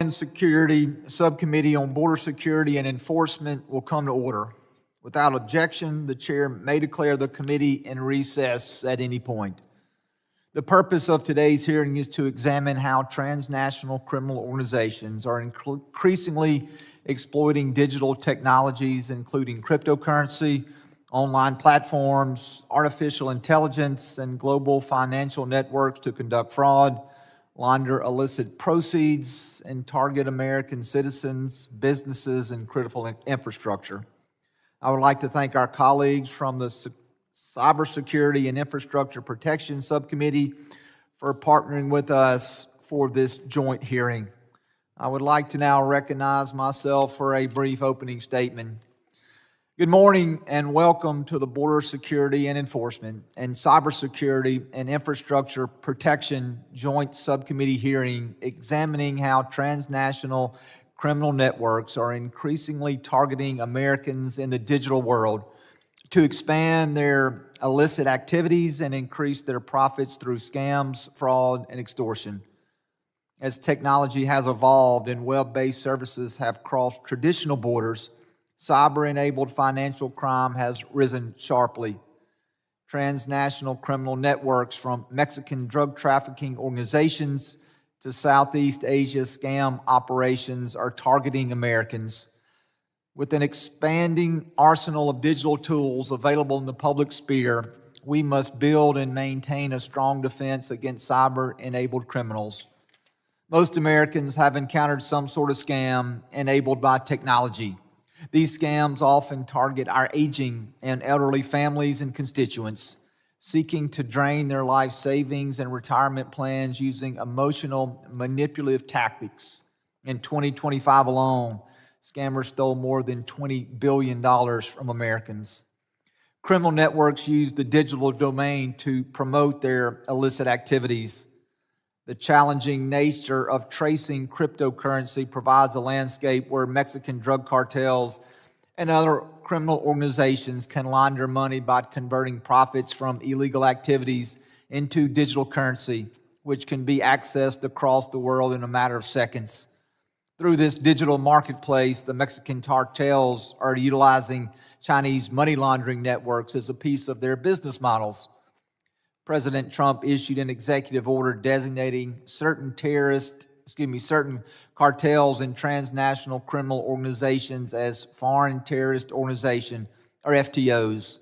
And Security Subcommittee on Border Security and Enforcement will come to order. Without objection, the chair may declare the committee in recess at any point. The purpose of today's hearing is to examine how transnational criminal organizations are increasingly exploiting digital technologies, including cryptocurrency, online platforms, artificial intelligence, and global financial networks to conduct fraud, launder illicit proceeds, and target American citizens, businesses, and critical infrastructure. I would like to thank our colleagues from the Cybersecurity and Infrastructure Protection Subcommittee for partnering with us for this joint hearing. I would like to now recognize myself for a brief opening statement. Good morning and welcome to the Border Security and Enforcement and Cybersecurity and Infrastructure Protection Joint Subcommittee hearing examining how transnational criminal networks are increasingly targeting Americans in the digital world to expand their illicit activities and increase their profits through scams, fraud, and extortion. As technology has evolved and web-based services have crossed traditional borders, cyber-enabled financial crime has risen sharply. Transnational criminal networks from Mexican drug trafficking organizations to Southeast Asia scam operations are targeting Americans. With an expanding arsenal of digital tools available in the public sphere, we must build and maintain a strong defense against cyber-enabled criminals. Most Americans have encountered some sort of scam enabled by technology. These scams often target our aging and elderly families and constituents, seeking to drain their life savings and retirement plans using emotional, manipulative tactics. In 2025 alone, scammers stole more than $20 billion from Americans. Criminal networks use the digital domain to promote their illicit activities. The challenging nature of tracing cryptocurrency provides a landscape where Mexican drug cartels and other criminal organizations can launder money by converting profits from illegal activities into digital currency, which can be accessed across the world in a matter of seconds. Through this digital marketplace, the Mexican cartels are utilizing Chinese money laundering networks as a piece of their business models. President Trump issued an executive order designating certain cartels and transnational criminal organizations as foreign terrorist organization, or FTOs.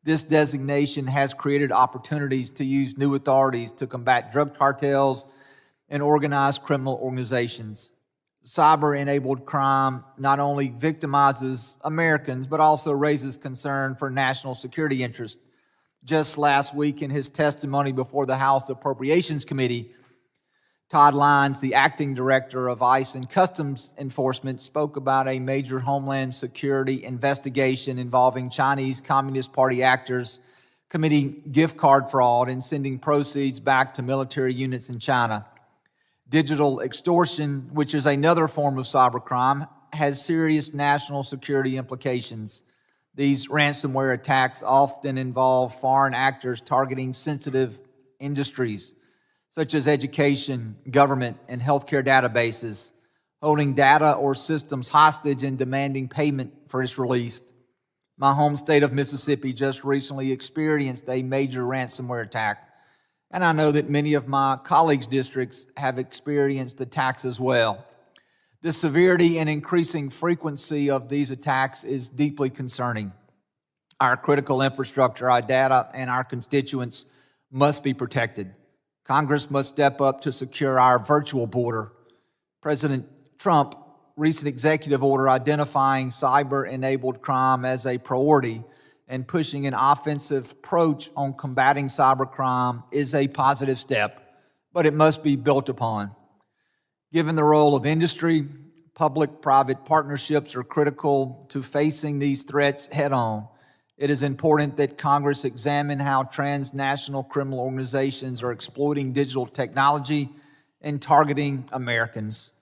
This designation has created opportunities to use new authorities to combat drug cartels and organized criminal organizations. Cyber-enabled crime not only victimizes Americans, but also raises concern for national security interests. Just last week in his testimony before the House Appropriations Committee, Todd Lyons, the acting director of ICE and Customs Enforcement, spoke about a major Homeland Security investigation involving Chinese Communist Party actors committing gift card fraud and sending proceeds back to military units in China. Digital extortion, which is another form of cybercrime, has serious national security implications. These ransomware attacks often involve foreign actors targeting sensitive industries, such as education, government, and healthcare databases, holding data or systems hostage and demanding payment for its release. My home state of Mississippi just recently experienced a major ransomware attack, and I know that many of my colleagues' districts have experienced attacks as well. The severity and increasing frequency of these attacks is deeply concerning. Our critical infrastructure, our data, and our constituents must be protected. Congress must step up to secure our virtual border. President Trump's recent executive order identifying cyber-enabled crime as a priority and pushing an offensive approach on combating cybercrime is a positive step, but it must be built upon. Given the role of industry, public-private partnerships are critical to facing these threats head-on. It is important that Congress examine how transnational criminal organizations are exploiting digital technology and targeting Americans.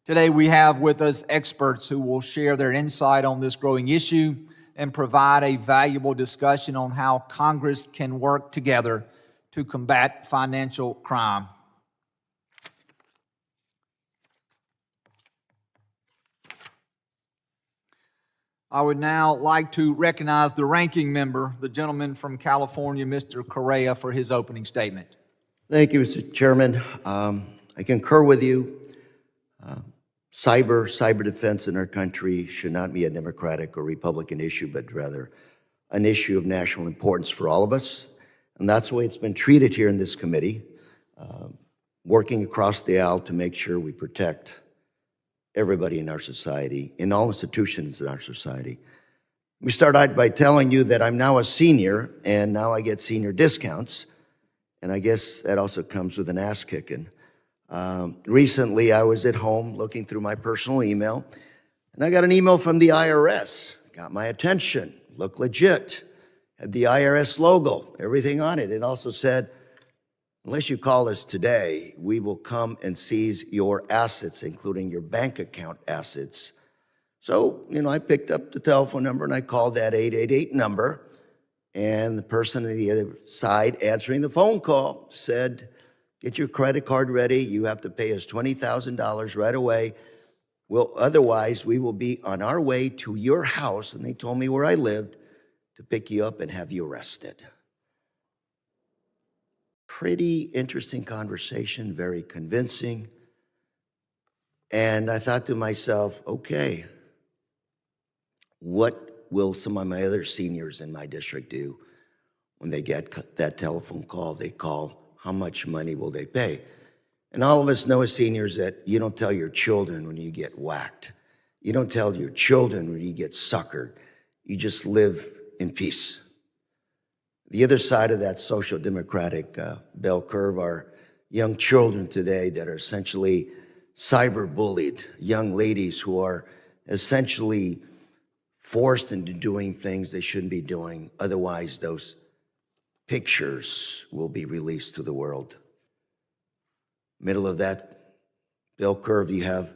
Today we have with us experts who will share their insight on this growing issue and provide a valuable discussion on how Congress can work together to combat financial crime. I would now like to recognize the ranking member, the gentleman from California, Mr. Correa, for his opening statement. Thank you, Mr. Chairman. I concur with you. Cyber defense in our country should not be a Democratic or Republican issue, but rather an issue of national importance for all of us. And that's the way it's been treated here in this committee, working across the aisle to make sure we protect everybody in our society, in all institutions in our society. We start out by telling you that I'm now a senior, and now I get senior discounts. And I guess that also comes with an ass kicking. Recently, I was at home looking through my personal email, and I got an email from the IRS. Got my attention, looked legit, had the IRS logo, everything on it. It also said, unless you call us today, we will come and seize your assets, including your bank account assets. So, I picked up the telephone number and I called that 888 number. And the person on the other side answering the phone call said, get your credit card ready. You have to pay us $20,000 right away. Well, otherwise, we will be on our way to your house. And they told me where I lived to pick you up and have you arrested. Pretty interesting conversation, very convincing. And I thought to myself, okay, what will some of my other seniors in my district do when they get that telephone call? They call, how much money will they pay? And all of us know as seniors that you don't tell your children when you get whacked. You don't tell your children when you get suckered. You just live in peace. The other side of that social democratic bell curve are young children today that are essentially cyber-bullied, young ladies who are essentially forced into doing things they shouldn't be doing. Otherwise, those pictures will be released to the world. Middle of that bell curve, you have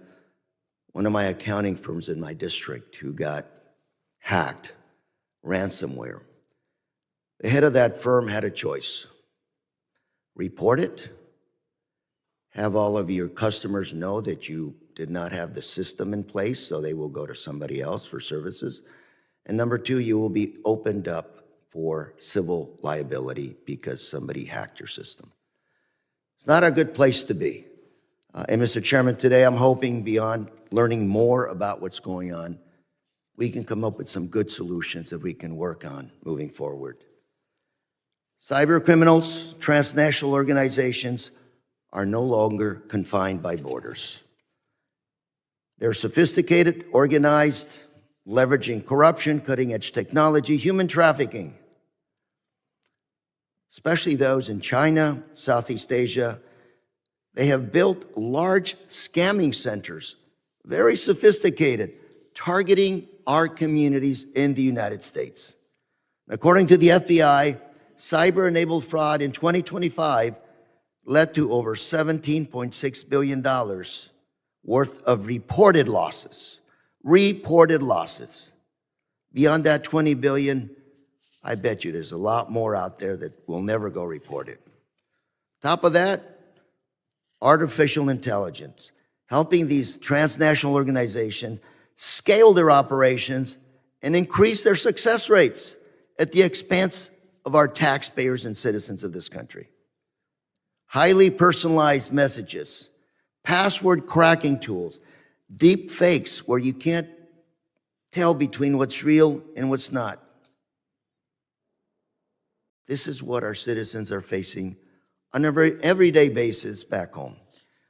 one of my accounting firms in my district who got hacked, ransomware. The head of that firm had a choice. Report it, have all of your customers know that you did not have the system in place, so they will go to somebody else for services. And number two, you will be opened up for civil liability because somebody hacked your system. It's not a good place to be. And Mr. Chairman, today I'm hoping beyond learning more about what's going on, we can come up with some good solutions that we can work on moving forward. Cyber criminals, transnational organizations are no longer confined by borders. They're sophisticated, organized, leveraging corruption, cutting-edge technology, human trafficking, especially those in China, Southeast Asia. They have built large scamming centers, very sophisticated, targeting our communities in the United States. According to the FBI, cyber-enabled fraud in 2025 led to over $17.6 billion worth of reported losses. Reported losses. Beyond that 20 billion, I bet you there's a lot more out there that will never go reported. Top of that, artificial intelligence, helping these transnational organizations scale their operations and increase their success rates at the expense of our taxpayers and citizens of this country. Highly personalized messages, password cracking tools, deep fakes where you can't tell between what's real and what's not. This is what our citizens are facing on a very everyday basis back home.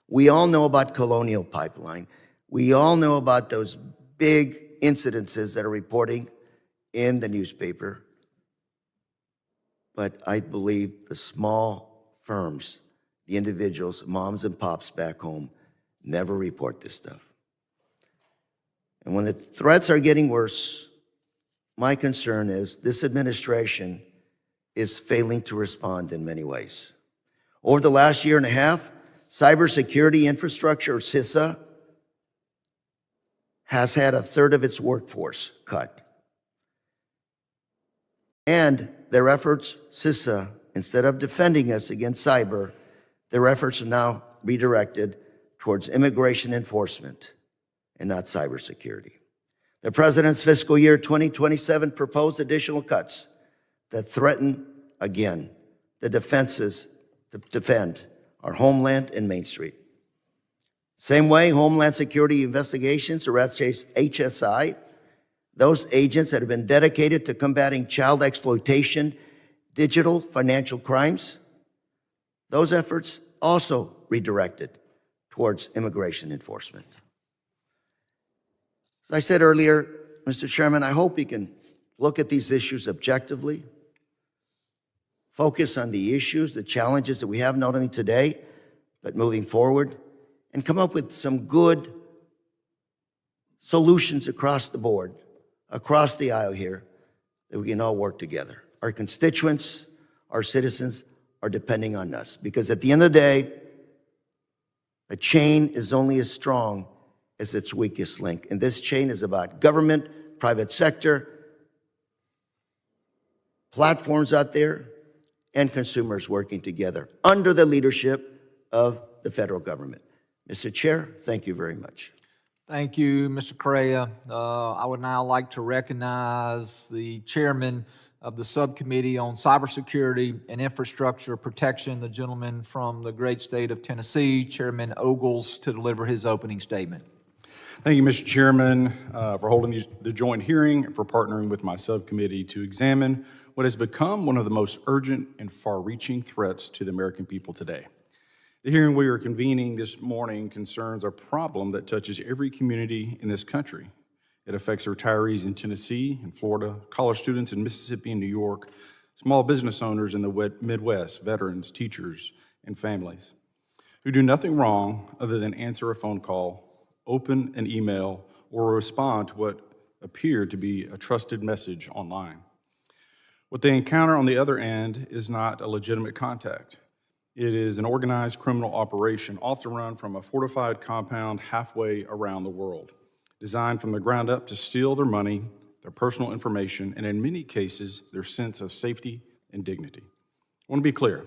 We all know about Colonial Pipeline. We all know about those big incidences that are reporting in the newspaper. But I believe the small firms, the individuals, moms and pops back home, never report this stuff. And when the threats are getting worse, my concern is this administration is failing to respond in many ways. Over the last year and a half, cybersecurity infrastructure, or CISA, has had a third of its workforce cut. And their efforts, CISA, instead of defending us against cyber, their efforts are now redirected towards immigration enforcement and not cybersecurity. The President's fiscal year 2027 proposed additional cuts that threaten, again, the defenses to defend our homeland and Main Street. Same way, Homeland Security Investigations, or HSI, those agents that have been dedicated to combating child exploitation, digital financial crimes, those efforts also redirected towards immigration enforcement. As I said earlier, Mr. Chairman, I hope you can look at these issues objectively, focus on the issues, the challenges that we have not only today, but moving forward, and come up with some good solutions across the board, across the aisle here, that we can all work together. Our constituents, our citizens are depending on us, because at the end of the day, a chain is only as strong as its weakest link. And this chain is about government, private sector, platforms out there, and consumers working together under the leadership of the federal government. Mr. Chair, thank you very much. Thank you, Mr. Correa. I would now like to recognize the chairman of the Subcommittee on Cybersecurity and Infrastructure Protection, the gentleman from the great state of Tennessee, Chairman Ogles, to deliver his opening statement. Thank you, Mr. Chairman, for holding the joint hearing and for partnering with my subcommittee to examine what has become one of the most urgent and far-reaching threats to the American people today. The hearing we are convening this morning concerns a problem that touches every community in this country. It affects retirees in Tennessee and Florida, college students in Mississippi and New York, small business owners in the Midwest, veterans, teachers, and families who do nothing wrong other than answer a phone call, open an email, or respond to what appeared to be a trusted message online. What they encounter on the other end is not a legitimate contact. It is an organized criminal operation, often run from a fortified compound halfway around the world, designed from the ground up to steal their money, their personal information, and in many cases, their sense of safety and dignity. I want to be clear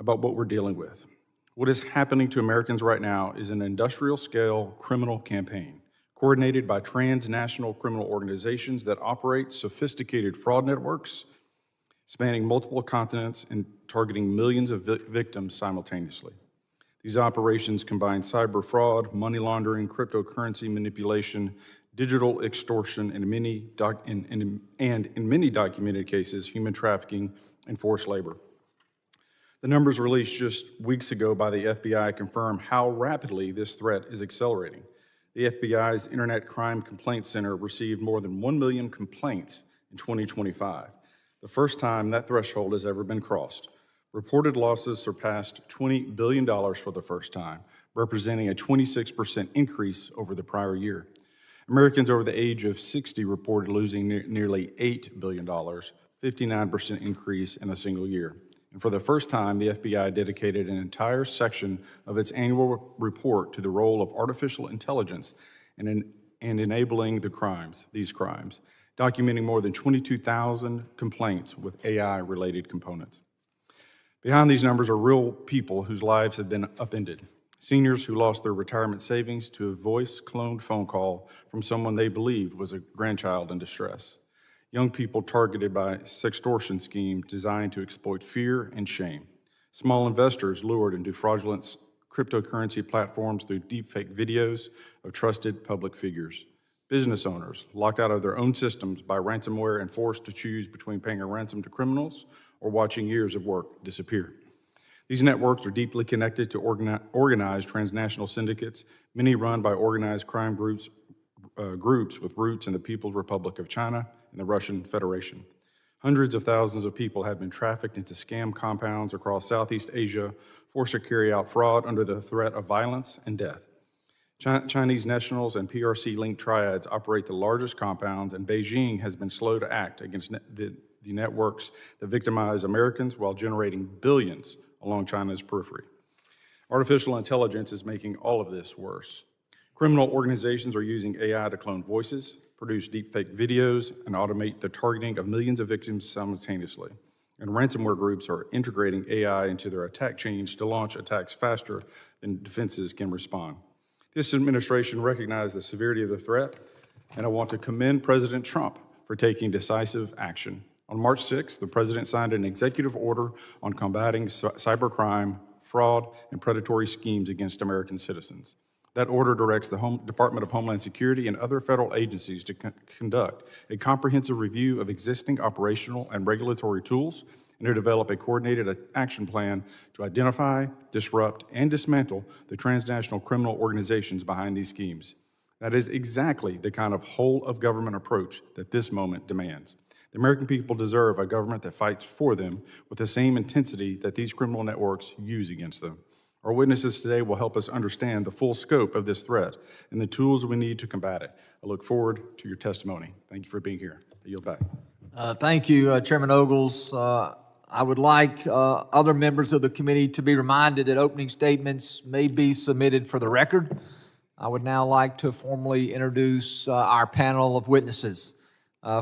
about what we're dealing with. What is happening to Americans right now is an industrial-scale criminal campaign coordinated by transnational criminal organizations that operate sophisticated fraud networks spanning multiple continents and targeting millions of victims simultaneously. These operations combine cyber fraud, money laundering, cryptocurrency manipulation, digital extortion, and in many documented cases, human trafficking and forced labor. The numbers released just weeks ago by the FBI confirm how rapidly this threat is accelerating. The FBI's Internet Crime Complaint Center received more than 1 million complaints in 2025, the first time that threshold has ever been crossed. Reported losses surpassed $20 billion for the first time, representing a 26% increase over the prior year. Americans over the age of 60 reported losing nearly $8 billion, 59% increase in a single year. And for the first time, the FBI dedicated an entire section of its annual report to the role of artificial intelligence and enabling these crimes, documenting more than 22,000 complaints with AI-related components. Behind these numbers are real people whose lives have been upended. Seniors who lost their retirement savings to a voice-cloned phone call from someone they believed was a grandchild in distress. Young people targeted by sextortion schemes designed to exploit fear and shame. Small investors lured into fraudulent cryptocurrency platforms through deepfake videos of trusted public figures. Business owners locked out of their own systems by ransomware and forced to choose between paying a ransom to criminals or watching years of work disappear. These networks are deeply connected to organized transnational syndicates, many run by organized crime groups with roots in the People's Republic of China and the Russian Federation. Hundreds of thousands of people have been trafficked into scam compounds across Southeast Asia, forced to carry out fraud under the threat of violence and death. Chinese nationals and PRC-linked triads operate the largest compounds, and Beijing has been slow to act against the networks that victimize Americans while generating billions along China's periphery. Artificial intelligence is making all of this worse. Criminal organizations are using AI to clone voices, produce deepfake videos, and automate the targeting of millions of victims simultaneously. And ransomware groups are integrating AI into their attack chains to launch attacks faster than defenses can respond. This administration recognized the severity of the threat and I want to commend President Trump for taking decisive action. On March 6th, the President signed an executive order on combating cybercrime, fraud, and predatory schemes against American citizens. That order directs the Department of Homeland Security and other federal agencies to conduct a comprehensive review of existing operational and regulatory tools and to develop a coordinated action plan to identify, disrupt, and dismantle the transnational criminal organizations behind these schemes. That is exactly the kind of whole-of-government approach that this moment demands. The American people deserve a government that fights for them with the same intensity that these criminal networks use against them. Our witnesses today will help us understand the full scope of this threat and the tools we need to combat it. I look forward to your testimony. Thank you for being here. I yield back. Thank you, Chairman Ogles. I would like other members of the committee to be reminded that opening statements may be submitted for the record. I would now like to formally introduce our panel of witnesses.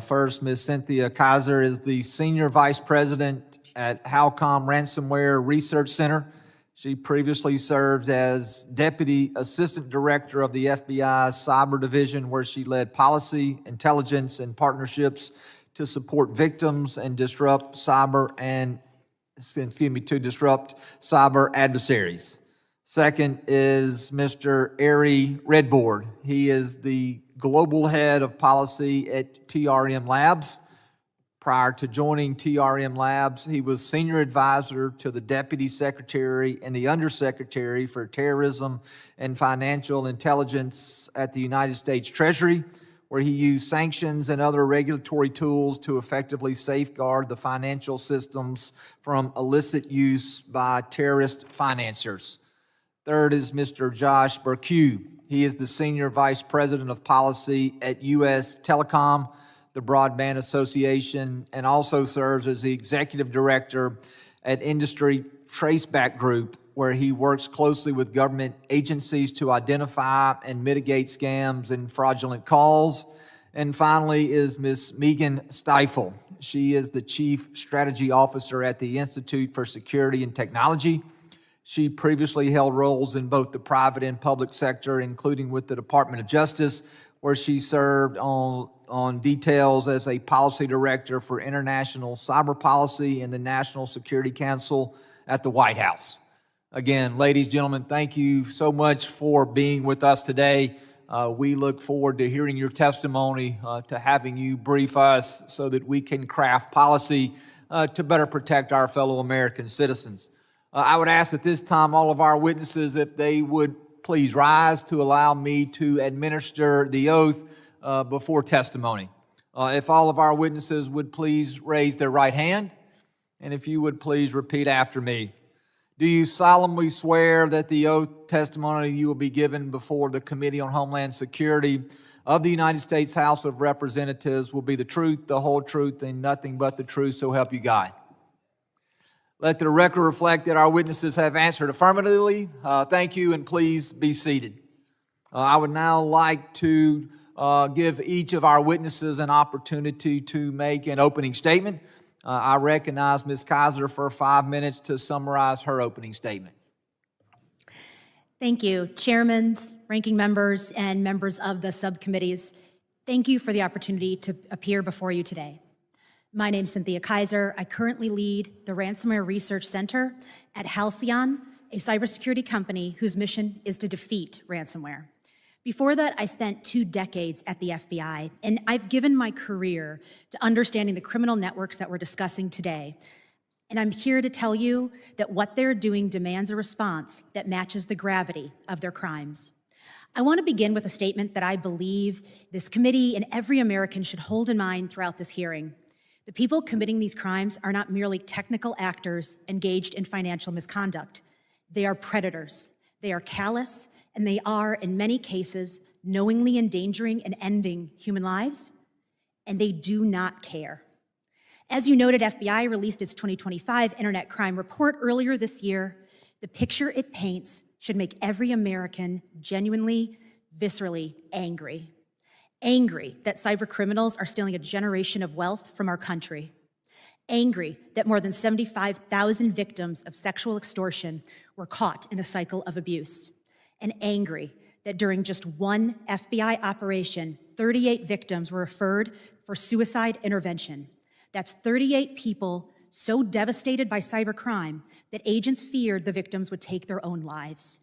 First, Ms. Cynthia Kaiser is the Senior Vice President at Halcom Ransomware Research Center. She previously served as Deputy Assistant Director of the FBI's Cyber Division, where she led policy, intelligence, and partnerships to support victims and disrupt cyber adversaries. Second is Mr. Ari Redboard. He is the Global Head of Policy at TRM Labs. Prior to joining TRM Labs, he was Senior Advisor to the Deputy Secretary and the Undersecretary for Terrorism and Financial Intelligence at the United States Treasury, where he used sanctions and other regulatory tools to effectively safeguard the financial systems from illicit use by terrorist financiers. Third is Mr. Josh Burkew. He is the Senior Vice President of Policy at U.S. Telecom, the Broadband Association, and also serves as the Executive Director at Industry Traceback Group, where he works closely with government agencies to identify and mitigate scams and fraudulent calls. And finally is Ms. Megan Stiefel. She is the Chief Strategy Officer at the Institute for Security and Technology. She previously held roles in both the private and public sector, including with the Department of Justice, where she served on details as a policy director for international cyber policy in the National Security Council at the White House. Again, ladies, gentlemen, thank you so much for being with us today. We look forward to hearing your testimony, to having you brief us so that we can craft policy to better protect our fellow American citizens. I would ask at this time all of our witnesses if they would please rise to allow me to administer the oath before testimony. If all of our witnesses would please raise their right hand, and if you would please repeat after me. Do you solemnly swear that the oath testimony you will be given before the Committee on Homeland Security of the United States House of Representatives will be the truth, the whole truth, and nothing but the truth, so help you God? Let the record reflect that our witnesses have answered affirmatively. Thank you, and please be seated. I would now like to give each of our witnesses an opportunity to make an opening statement. I recognize Ms. Kaiser for 5 minutes to summarize her opening statement. Thank you, chairmen, ranking members, and members of the subcommittees. Thank you for the opportunity to appear before you today. My name is Cynthia Kaiser. I currently lead the Ransomware Research Center at Halcyon, a cybersecurity company whose mission is to defeat ransomware. Before that, I spent 2 decades at the FBI, and I've given my career to understanding the criminal networks that we're discussing today. And I'm here to tell you that what they're doing demands a response that matches the gravity of their crimes. I want to begin with a statement that I believe this committee and every American should hold in mind throughout this hearing. The people committing these crimes are not merely technical actors engaged in financial misconduct. They are predators. They are callous, and they are, in many cases, knowingly endangering and ending human lives, and they do not care. As you noted, FBI released its 2025 Internet Crime Report earlier this year. The picture it paints should make every American genuinely, viscerally angry. Angry that cybercriminals are stealing a generation of wealth from our country. Angry that more than 75,000 victims of sexual extortion were caught in a cycle of abuse. And angry that during just one FBI operation, 38 victims were referred for suicide intervention. That's 38 people so devastated by cybercrime that agents feared the victims would take their own lives.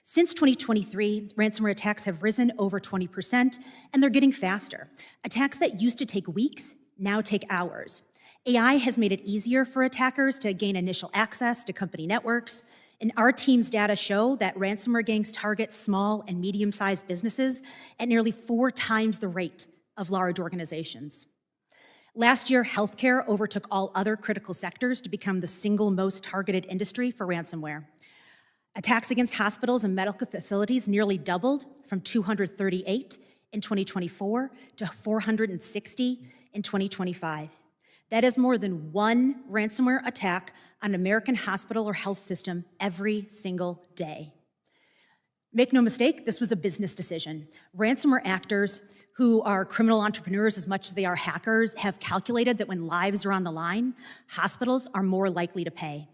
Since 2023, ransomware attacks have risen over 20%, and they're getting faster. Attacks that used to take weeks now take hours. AI has made it easier for attackers to gain initial access to company networks, and our team's data show that ransomware gangs target small and medium-sized businesses at nearly 4 times the rate of large organizations. Last year, healthcare overtook all other critical sectors to become the single most targeted industry for ransomware. Attacks against hospitals and medical facilities nearly doubled from 238 in 2024 to 460 in 2025. That is more than one ransomware attack on an American hospital or health system every single day. Make no mistake, this was a business decision. Ransomware actors, who are criminal entrepreneurs as much as they are hackers, have calculated that when lives are on the line, hospitals are more likely to pay.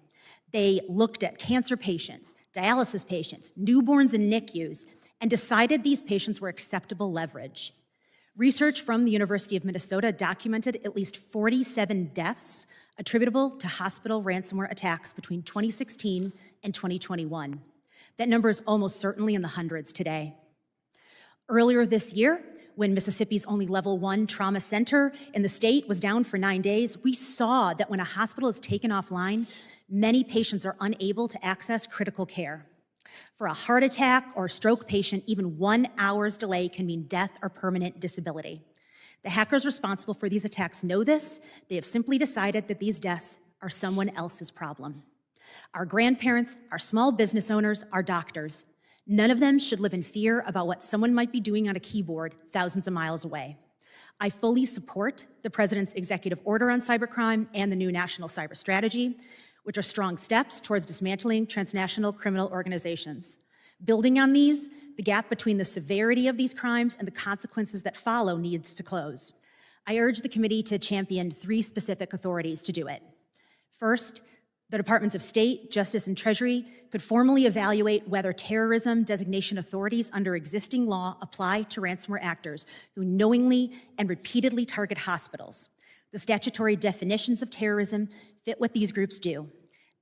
They looked at cancer patients, dialysis patients, newborns in NICUs, and decided these patients were acceptable leverage. Research from the University of Minnesota documented at least 47 deaths attributable to hospital ransomware attacks between 2016 and 2021. That number is almost certainly in the hundreds today. Earlier this year, when Mississippi's only level 1 trauma center in the state was down for 9 days, we saw that when a hospital is taken offline, many patients are unable to access critical care. For a heart attack or stroke patient, even 1 hour's delay can mean death or permanent disability. The hackers responsible for these attacks know this. They have simply decided that these deaths are someone else's problem. Our grandparents, our small business owners, our doctors, none of them should live in fear about what someone might be doing on a keyboard thousands of miles away. I fully support the President's executive order on cybercrime and the new national cyber strategy, which are strong steps towards dismantling transnational criminal organizations. Building on these, the gap between the severity of these crimes and the consequences that follow needs to close. I urge the committee to champion 3 specific authorities to do it. First, the Departments of State, Justice, and Treasury could formally evaluate whether terrorism designation authorities under existing law apply to ransomware actors who knowingly and repeatedly target hospitals. The statutory definitions of terrorism fit what these groups do.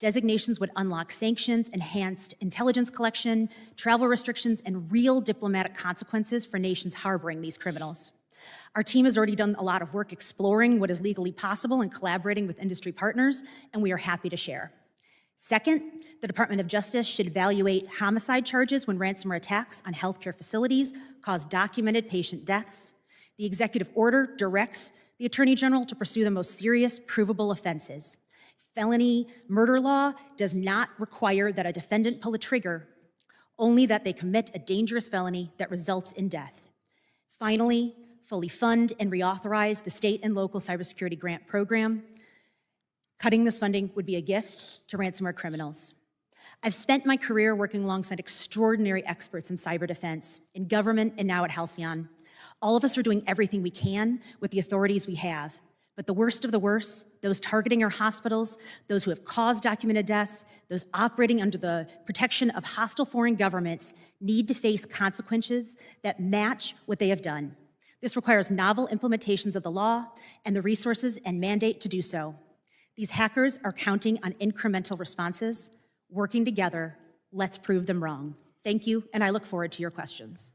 Designations would unlock sanctions, enhanced intelligence collection, travel restrictions, and real diplomatic consequences for nations harboring these criminals. Our team has already done a lot of work exploring what is legally possible and collaborating with industry partners, and we are happy to share. Second, the Department of Justice should evaluate homicide charges when ransomware attacks on healthcare facilities cause documented patient deaths. The executive order directs the Attorney General to pursue the most serious provable offenses. Felony murder law does not require that a defendant pull a trigger, only that they commit a dangerous felony that results in death. Finally, fully fund and reauthorize the state and local cybersecurity grant program. Cutting this funding would be a gift to ransomware criminals. I've spent my career working alongside extraordinary experts in cyber defense, in government, and now at Halcyon. All of us are doing everything we can with the authorities we have. But the worst of the worst, those targeting our hospitals, those who have caused documented deaths, those operating under the protection of hostile foreign governments need to face consequences that match what they have done. This requires novel implementations of the law and the resources and mandate to do so. These hackers are counting on incremental responses. Working together, let's prove them wrong. Thank you, and I look forward to your questions.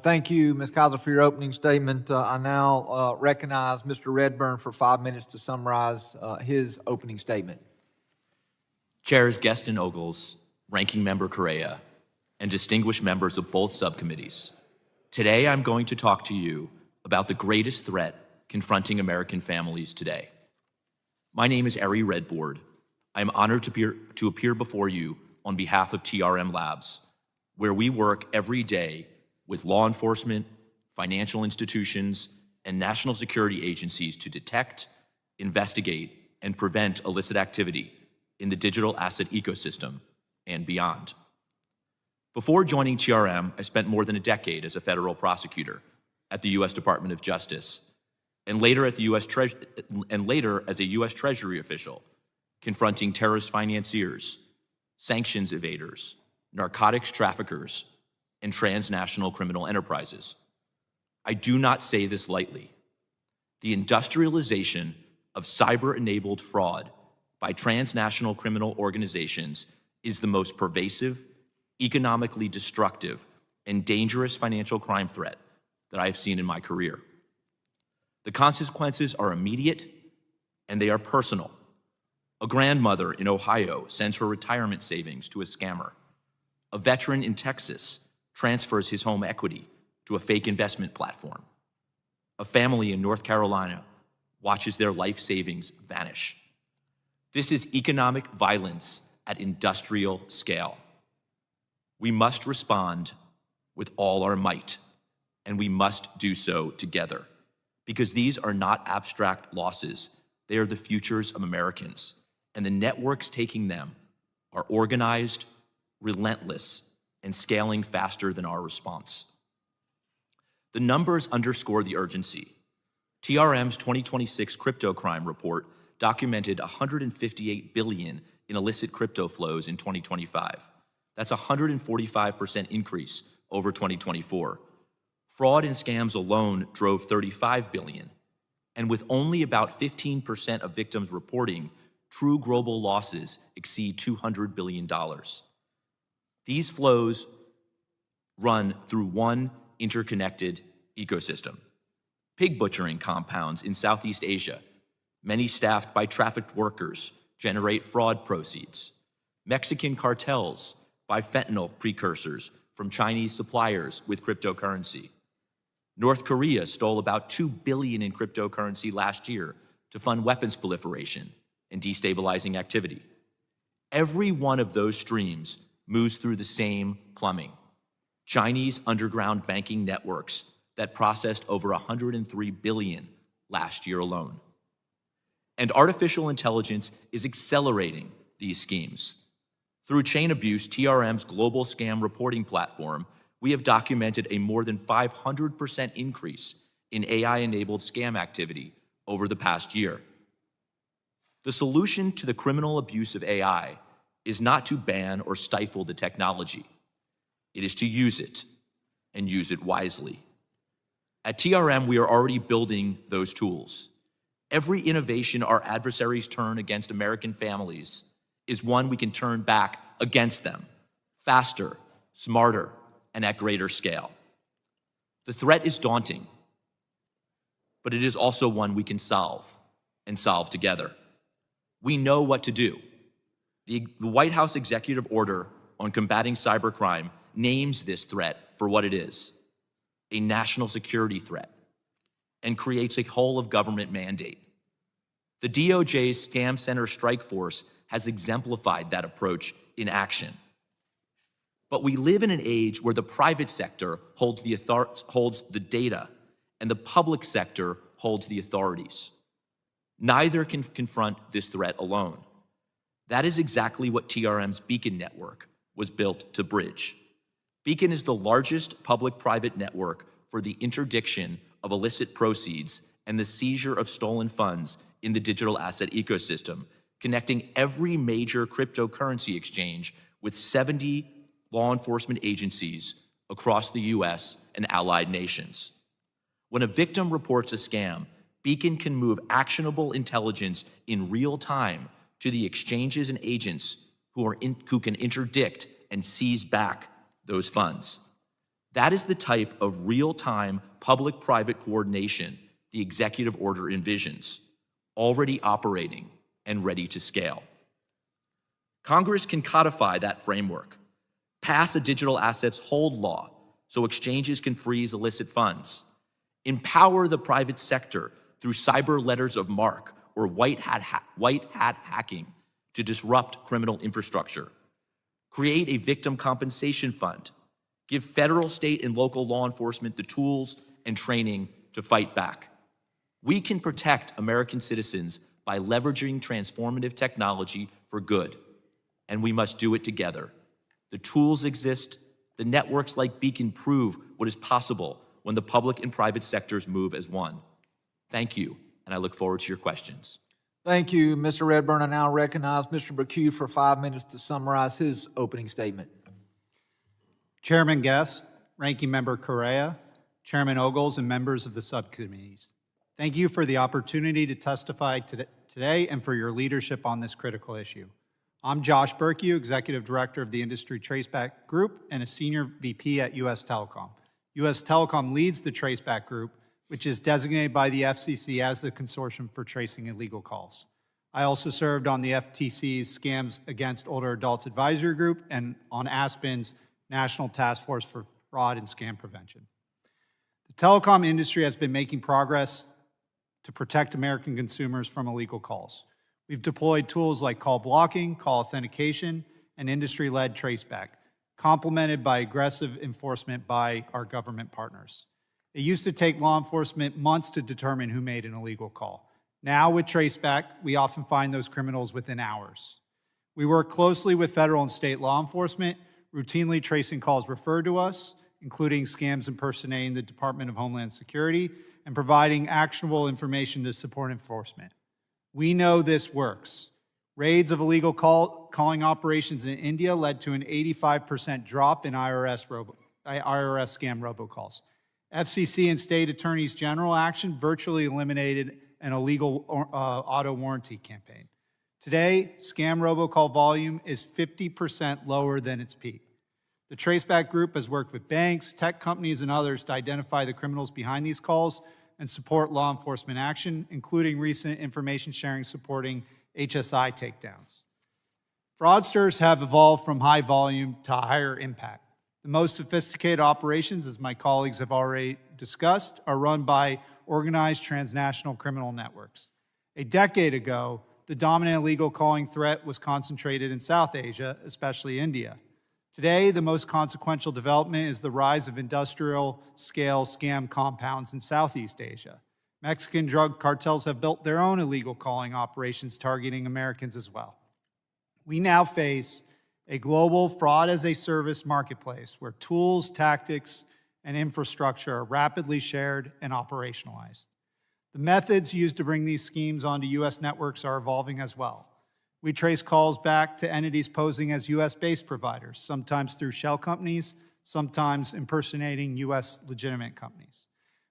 Thank you, Ms. Kaiser, for your opening statement. I now recognize Mr. Redburn for 5 minutes to summarize his opening statement. Chairs Guest and Ogles, Ranking Member Correa, and distinguished members of both subcommittees, today I'm going to talk to you about the greatest threat confronting American families today. My name is Ari Redboard. I am honored to appear before you on behalf of TRM Labs, where we work every day with law enforcement, financial institutions, and national security agencies to detect, investigate, and prevent illicit activity in the digital asset ecosystem and beyond. Before joining TRM, I spent more than a decade as a federal prosecutor at the U.S. Department of Justice, and later as a U.S. Treasury official, confronting terrorist financiers, sanctions evaders, narcotics traffickers, and transnational criminal enterprises. I do not say this lightly. The industrialization of cyber-enabled fraud by transnational criminal organizations is the most pervasive, economically destructive, and dangerous financial crime threat that I have seen in my career. The consequences are immediate and they are personal. A grandmother in Ohio sends her retirement savings to a scammer. A veteran in Texas transfers his home equity to a fake investment platform. A family in North Carolina watches their life savings vanish. This is economic violence at industrial scale. We must respond with all our might, and we must do so together, because these are not abstract losses. They are the futures of Americans, and the networks taking them are organized, relentless, and scaling faster than our response. The numbers underscore the urgency. TRM's 2026 crypto crime report documented 158 billion in illicit crypto flows in 2025. That's a 145% increase over 2024. Fraud and scams alone drove 35 billion. And with only about 15% of victims reporting, true global losses exceed $200 billion. These flows run through one interconnected ecosystem. Pig butchering compounds in Southeast Asia, many staffed by trafficked workers, generate fraud proceeds. Mexican cartels buy fentanyl precursors from Chinese suppliers with cryptocurrency. North Korea stole about $2 billion in cryptocurrency last year to fund weapons proliferation and destabilizing activity. Every one of those streams moves through the same plumbing. Chinese underground banking networks that processed over 103 billion last year alone. And artificial intelligence is accelerating these schemes. Through Chain Abuse, TRM's global scam reporting platform, we have documented a more than 500% increase in AI-enabled scam activity over the past year. The solution to the criminal abuse of AI is not to ban or stifle the technology. It is to use it, and use it wisely. At TRM, we are already building those tools. Every innovation our adversaries turn against American families is one we can turn back against them, faster, smarter, and at greater scale. The threat is daunting, but it is also one we can solve, and solve together. We know what to do. The White House executive order on combating cybercrime names this threat for what it is, a national security threat, and creates a whole-of-government mandate. The DOJ's Scam Center Strike Force has exemplified that approach in action. But we live in an age where the private sector holds the data, and the public sector holds the authorities. Neither can confront this threat alone. That is exactly what TRM's Beacon network was built to bridge. Beacon is the largest public-private network for the interdiction of illicit proceeds and the seizure of stolen funds in the digital asset ecosystem, connecting every major cryptocurrency exchange with 70 law enforcement agencies across the US and allied nations. When a victim reports a scam, Beacon can move actionable intelligence in real time to the exchanges and agents who can interdict and seize back those funds. That is the type of real-time public-private coordination the executive order envisions, already operating and ready to scale. Congress can codify that framework, pass a digital assets hold law so exchanges can freeze illicit funds, empower the private sector through cyber letters of marque or white hat hacking to disrupt criminal infrastructure, create a victim compensation fund, give federal, state, and local law enforcement the tools and training to fight back. We can protect American citizens by leveraging transformative technology for good, and we must do it together. The tools exist. The networks like Beacon prove what is possible when the public and private sectors move as one. Thank you, and I look forward to your questions. Thank you, Mr. Redburn. I now recognize Mr. Burkue for 5 minutes to summarize his opening statement. Chairman Guest, Ranking Member Correa, Chairman Ogles, and members of the subcommittees. Thank you for the opportunity to testify today and for your leadership on this critical issue. I'm Josh Berkey, Executive Director of the Industry Traceback Group and a Senior VP at U.S. Telecom. U.S. Telecom leads the Traceback Group, which is designated by the FCC as the consortium for tracing illegal calls. I also served on the FTC's Scams Against Older Adults Advisory Group and on ASPEN's National Task Force for Fraud and Scam Prevention. The telecom industry has been making progress to protect American consumers from illegal calls. We've deployed tools like call blocking, call authentication, and industry-led traceback, complemented by aggressive enforcement by our government partners. It used to take law enforcement months to determine who made an illegal call. Now, with traceback, we often find those criminals within hours. We work closely with federal and state law enforcement, routinely tracing calls referred to us, including scams impersonating the Department of Homeland Security, and providing actionable information to support enforcement. We know this works. Raids of illegal calling operations in India led to an 85% drop in IRS scam robocalls. FCC and state attorneys general action virtually eliminated an illegal auto warranty campaign. Today, scam robocall volume is 50% lower than its peak. The Traceback Group has worked with banks, tech companies, and others to identify the criminals behind these calls and support law enforcement action, including recent information sharing supporting HSI takedowns. Fraudsters have evolved from high volume to higher impact. The most sophisticated operations, as my colleagues have already discussed, are run by organized transnational criminal networks. A decade ago, the dominant illegal calling threat was concentrated in South Asia, especially India. Today, the most consequential development is the rise of industrial-scale scam compounds in Southeast Asia. Mexican drug cartels have built their own illegal calling operations targeting Americans as well. We now face a global fraud-as-a-service marketplace where tools, tactics, and infrastructure are rapidly shared and operationalized. The methods used to bring these schemes onto U.S. networks are evolving as well. We trace calls back to entities posing as U.S.-based providers, sometimes through shell companies, sometimes impersonating U.S. legitimate companies.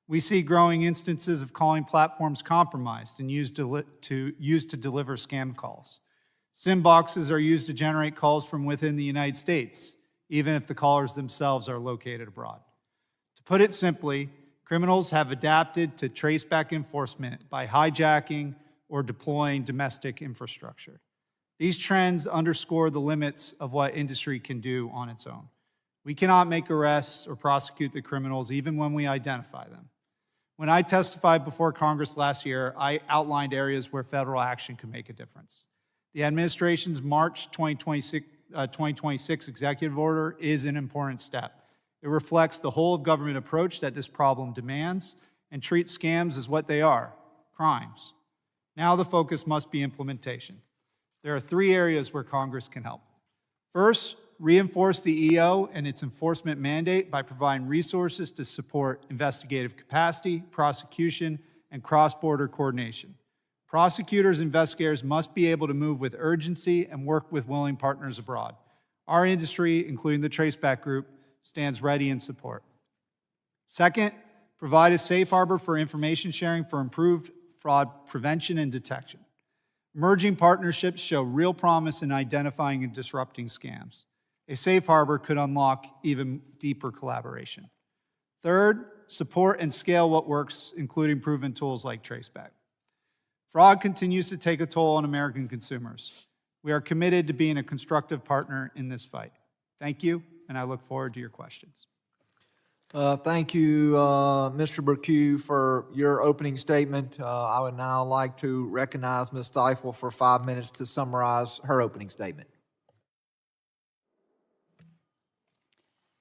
We see growing instances of calling platforms compromised and used to deliver scam calls. SIM boxes are used to generate calls from within the United States, even if the callers themselves are located abroad. To put it simply, criminals have adapted to traceback enforcement by hijacking or deploying domestic infrastructure. These trends underscore the limits of what industry can do on its own. We cannot make arrests or prosecute the criminals even when we identify them. When I testified before Congress last year, I outlined areas where federal action could make a difference. The administration's March 2026 executive order is an important step. It reflects the whole-of-government approach that this problem demands and treats scams as what they are, crimes. Now the focus must be implementation. There are 3 areas where Congress can help. First, reinforce the EO and its enforcement mandate by providing resources to support investigative capacity, prosecution, and cross-border coordination. Prosecutors and investigators must be able to move with urgency and work with willing partners abroad. Our industry, including the Traceback Group, stands ready in support. Second, provide a safe harbor for information sharing for improved fraud prevention and detection. Emerging partnerships show real promise in identifying and disrupting scams. A safe harbor could unlock even deeper collaboration. Third, support and scale what works, including proven tools like Traceback. Fraud continues to take a toll on American consumers. We are committed to being a constructive partner in this fight. Thank you, and I look forward to your questions. Thank you, Mr. Berkey, for your opening statement. I would now like to recognize Ms. Stiefel for 5 minutes to summarize her opening statement.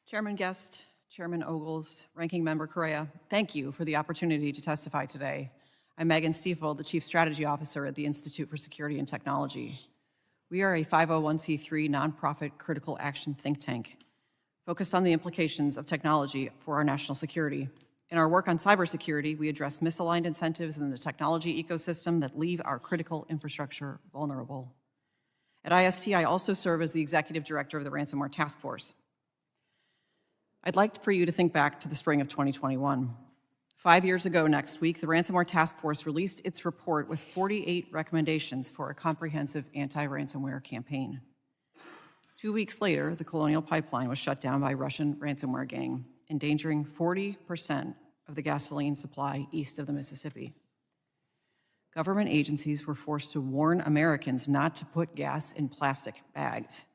Chairman Guest, Chairman Ogles, Ranking Member Correa, thank you for the opportunity to testify today. I'm Megan Stiefel, the Chief Strategy Officer at the Institute for Security and Technology. We are a 501c3 nonprofit critical action think tank focused on the implications of technology for our national security. In our work on cybersecurity, we address misaligned incentives in the technology ecosystem that leave our critical infrastructure vulnerable. At IST, I also serve as the Executive Director of the Ransomware Task Force. I'd like for you to think back to the spring of 2021. 5 years ago next week, the Ransomware Task Force released its report with 48 recommendations for a comprehensive anti-ransomware campaign. 2 weeks later, the Colonial Pipeline was shut down by a Russian ransomware gang, endangering 40% of the gasoline supply east of the Mississippi. Government agencies were forced to warn Americans not to put gas in plastic bags,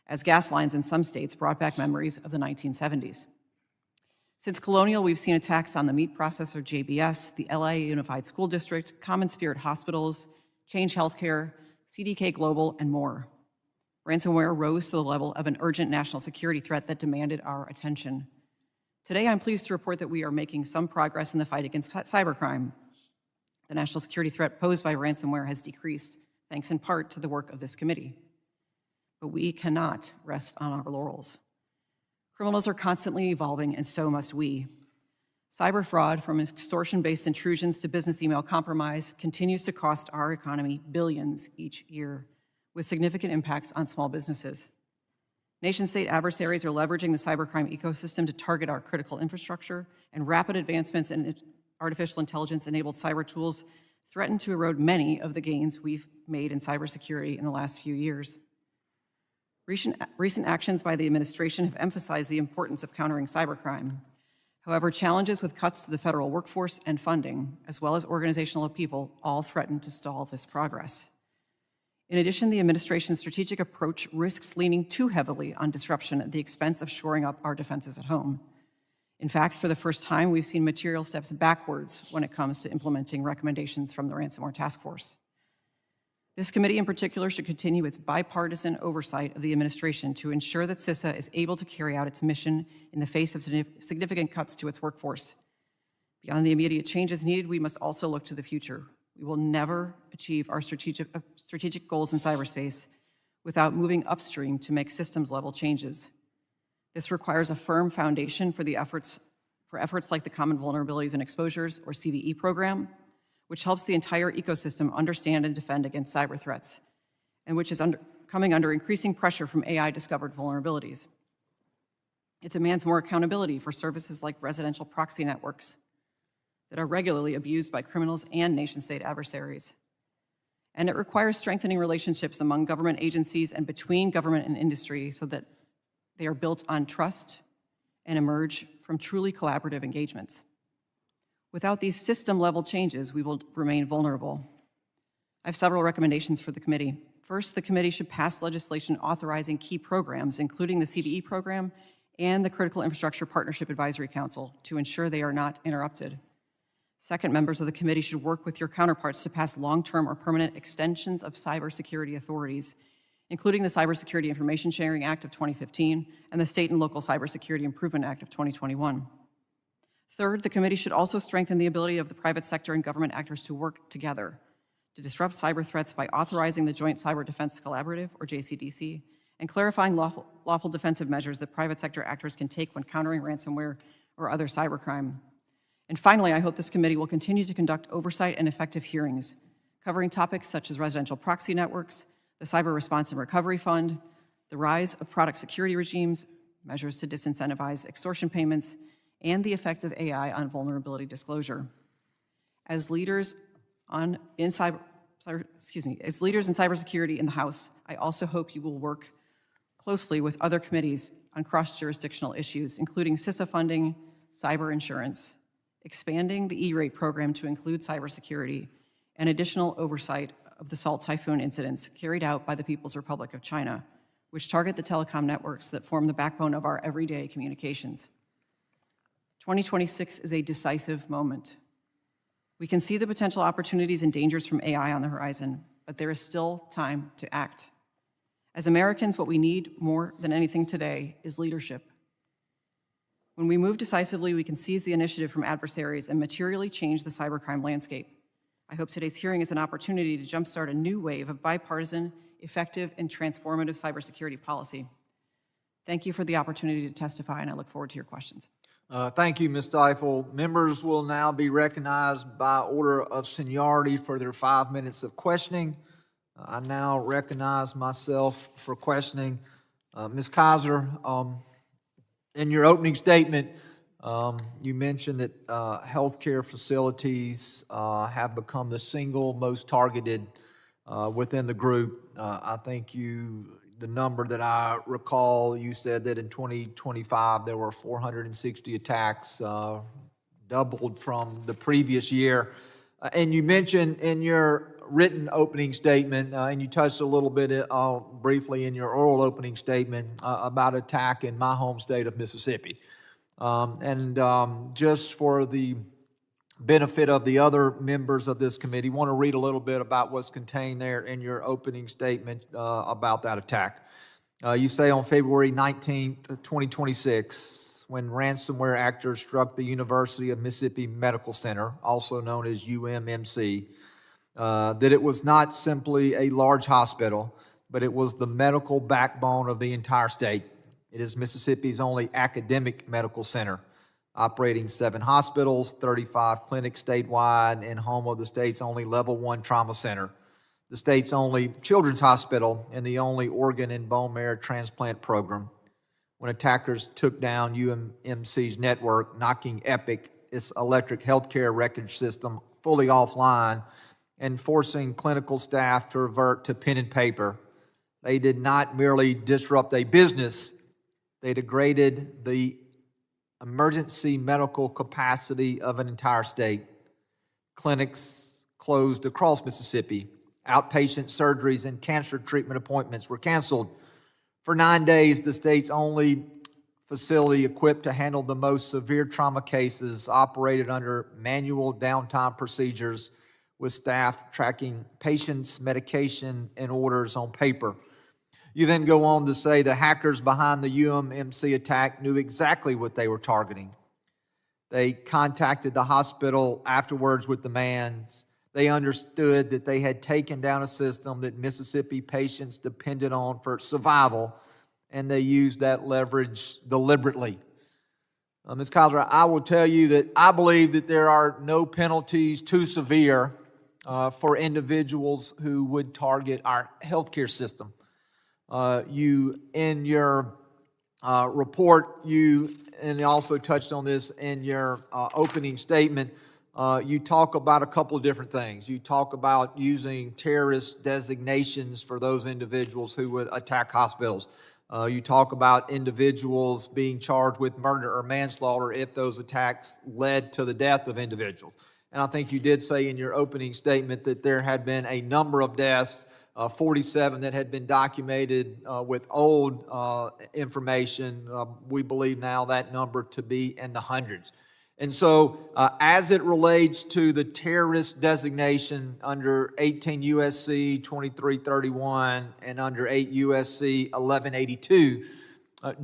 as gas lines in some states brought back memories of the 1970s. Since Colonial, we've seen attacks on the meat processor JBS, the LA Unified School District, Common Spirit Hospitals, Change Healthcare, CDK Global, and more. Ransomware rose to the level of an urgent national security threat that demanded our attention. Today, I'm pleased to report that we are making some progress in the fight against cybercrime. The national security threat posed by ransomware has decreased, thanks in part to the work of this committee. But we cannot rest on our laurels. Criminals are constantly evolving, and so must we. Cyber fraud, from extortion-based intrusions to business email compromise, continues to cost our economy billions each year, with significant impacts on small businesses. Nation-state adversaries are leveraging the cybercrime ecosystem to target our critical infrastructure, and rapid advancements in artificial intelligence-enabled cyber tools threaten to erode many of the gains we've made in cybersecurity in the last few years. Recent actions by the administration have emphasized the importance of countering cybercrime. However, challenges with cuts to the federal workforce and funding, as well as organizational upheaval, all threaten to stall this progress. In addition, the administration's strategic approach risks leaning too heavily on disruption at the expense of shoring up our defenses at home. In fact, for the first time, we've seen material steps backwards when it comes to implementing recommendations from the Ransomware Task Force. This committee in particular should continue its bipartisan oversight of the administration to ensure that CISA is able to carry out its mission in the face of significant cuts to its workforce. Beyond the immediate changes needed, we must also look to the future. We will never achieve our strategic goals in cyberspace without moving upstream to make systems-level changes. This requires a firm foundation for efforts like the Common Vulnerabilities and Exposures, or CVE program, which helps the entire ecosystem understand and defend against cyber threats, and which is coming under increasing pressure from AI-discovered vulnerabilities. It demands more accountability for services like residential proxy networks that are regularly abused by criminals and nation-state adversaries. And it requires strengthening relationships among government agencies and between government and industry so that they are built on trust and emerge from truly collaborative engagements. Without these system-level changes, we will remain vulnerable. I have several recommendations for the committee. First, the committee should pass legislation authorizing key programs, including the CVE program and the Critical Infrastructure Partnership Advisory Council, to ensure they are not interrupted. Second, members of the committee should work with your counterparts to pass long-term or permanent extensions of cybersecurity authorities, including the Cybersecurity Information Sharing Act of 2015 and the State and Local Cybersecurity Improvement Act of 2021. Third, the committee should also strengthen the ability of the private sector and government actors to work together to disrupt cyber threats by authorizing the Joint Cyber Defense Collaborative, or JCDC, and clarifying lawful defensive measures that private sector actors can take when countering ransomware or other cybercrime. And finally, I hope this committee will continue to conduct oversight and effective hearings, covering topics such as residential proxy networks, the Cyber Response and Recovery Fund, the rise of product security regimes, measures to disincentivize extortion payments, and the effect of AI on vulnerability disclosure. As leaders in cybersecurity in the House, I also hope you will work closely with other committees on cross-jurisdictional issues, including CISA funding, cyber insurance, expanding the E-rate program to include cybersecurity, and additional oversight of the Salt Typhoon incidents carried out by the People's Republic of China, which target the telecom networks that form the backbone of our everyday communications. 2026 is a decisive moment. We can see the potential opportunities and dangers from AI on the horizon, but there is still time to act. As Americans, what we need more than anything today is leadership. When we move decisively, we can seize the initiative from adversaries and materially change the cybercrime landscape. I hope today's hearing is an opportunity to jumpstart a new wave of bipartisan, effective, and transformative cybersecurity policy. Thank you for the opportunity to testify, and I look forward to your questions. Thank you, Ms. Stiefel. Members will now be recognized by order of seniority for their 5 minutes of questioning. I now recognize myself for questioning. Ms. Kaiser, In your opening statement, you mentioned that healthcare facilities have become the single most targeted within the group. I think the number that I recall, you said that in 2025 there were 460 attacks, doubled from the previous year. And you mentioned in your written opening statement, and you touched a little bit briefly in your oral opening statement about attack in my home state of Mississippi. Just for the benefit of the other members of this committee, want to read a little bit about what's contained there in your opening statement about that attack. You say on February 19th, 2026, when ransomware actors struck the University of Mississippi Medical Center, also known as UMMC, that it was not simply a large hospital, but it was the medical backbone of the entire state. It is Mississippi's only academic medical center, operating 7 hospitals, 35 clinics statewide, and home of the state's only level 1 trauma center, the state's only children's hospital, and the only organ and bone marrow transplant program. When attackers took down UMMC's network, knocking Epic, its electric healthcare record system, fully offline, and forcing clinical staff to revert to pen and paper, they did not merely disrupt a business, they degraded the emergency medical capacity of an entire state. Clinics closed across Mississippi. Outpatient surgeries and cancer treatment appointments were canceled. For 9 days, the state's only facility equipped to handle the most severe trauma cases operated under manual downtime procedures with staff tracking patients' medication and orders on paper. You then go on to say the hackers behind the UMMC attack knew exactly what they were targeting. They contacted the hospital afterwards with demands. They understood that they had taken down a system that Mississippi patients depended on for survival, and they used that leverage deliberately. Ms. Kaiser, I will tell you that I believe that there are no penalties too severe for individuals who would target our healthcare system. You, in your report, and you also touched on this in your opening statement, you talk about a couple of different things. You talk about using terrorist designations for those individuals who would attack hospitals. You talk about individuals being charged with murder or manslaughter if those attacks led to the death of individuals. And I think you did say in your opening statement that there had been a number of deaths, 47 that had been documented with old information. We believe now that number to be in the hundreds. And so as it relates to the terrorist designation under 18 U.S.C. 2331 and under 8 U.S.C. 1182,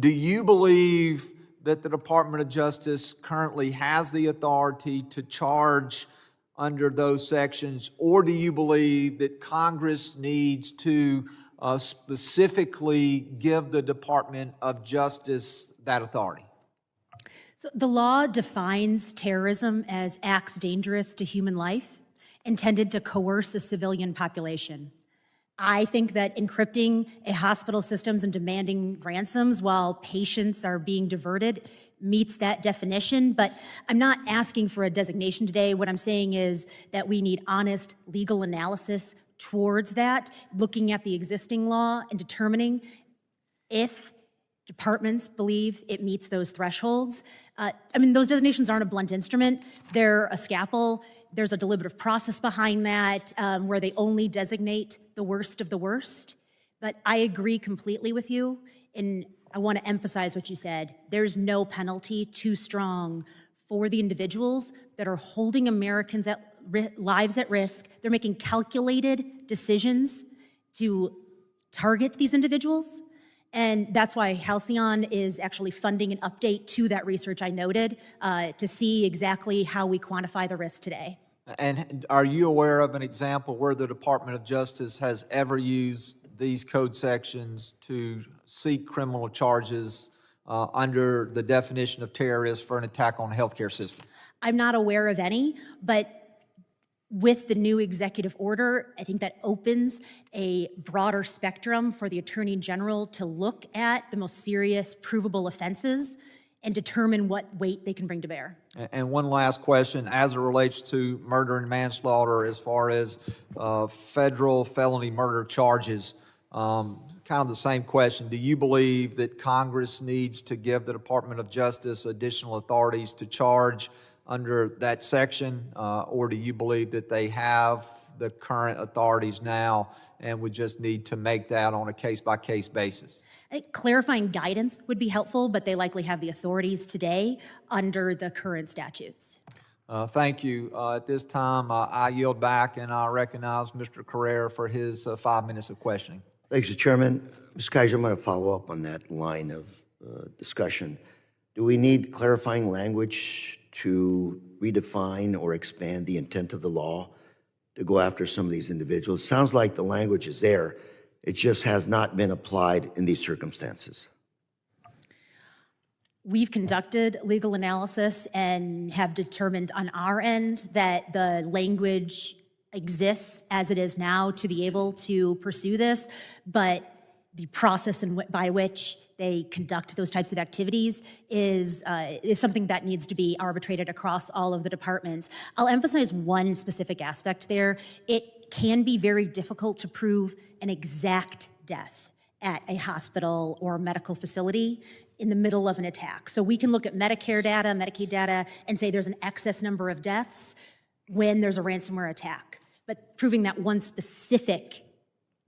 do you believe that the Department of Justice currently has the authority to charge under those sections, or do you believe that Congress needs to specifically give the Department of Justice that authority? So the law defines terrorism as acts dangerous to human life, intended to coerce a civilian population. I think that encrypting a hospital systems and demanding ransoms while patients are being diverted meets that definition, but I'm not asking for a designation today. What I'm saying is that we need honest legal analysis towards that, looking at the existing law and determining if departments believe it meets those thresholds. Those designations aren't a blunt instrument. They're a scalpel. There's a deliberative process behind that where they only designate the worst of the worst. But I agree completely with you, and I want to emphasize what you said. There's no penalty too strong for the individuals that are holding Americans' lives at risk. They're making calculated decisions to target these individuals. And that's why Halcyon is actually funding an update to that research I noted to see exactly how we quantify the risk today. And are you aware of an example where the Department of Justice has ever used these code sections to seek criminal charges under the definition of terrorist for an attack on the healthcare system? I'm not aware of any, but with the new executive order, I think that opens a broader spectrum for the Attorney General to look at the most serious provable offenses and determine what weight they can bring to bear. And one last question, as it relates to murder and manslaughter, as far as federal felony murder charges, kind of the same question. Do you believe that Congress needs to give the Department of Justice additional authorities to charge under that section, or do you believe that they have the current authorities now and would just need to make that on a case-by-case basis? I think clarifying guidance would be helpful, but they likely have the authorities today under the current statutes. Thank you. At this time, I yield back and I recognize Mr. Carrera for his 5 minutes of questioning. Thanks, Mr. Chairman. Ms. Kaiser, I'm going to follow up on that line of discussion. Do we need clarifying language to redefine or expand the intent of the law to go after some of these individuals? Sounds like the language is there. It just has not been applied in these circumstances. We've conducted legal analysis and have determined on our end that the language exists as it is now to be able to pursue this, but the process by which they conduct those types of activities is something that needs to be arbitrated across all of the departments. I'll emphasize one specific aspect there. It can be very difficult to prove an exact death at a hospital or medical facility in the middle of an attack. So we can look at Medicare data, Medicaid data, and say there's an excess number of deaths when there's a ransomware attack. But proving that one specific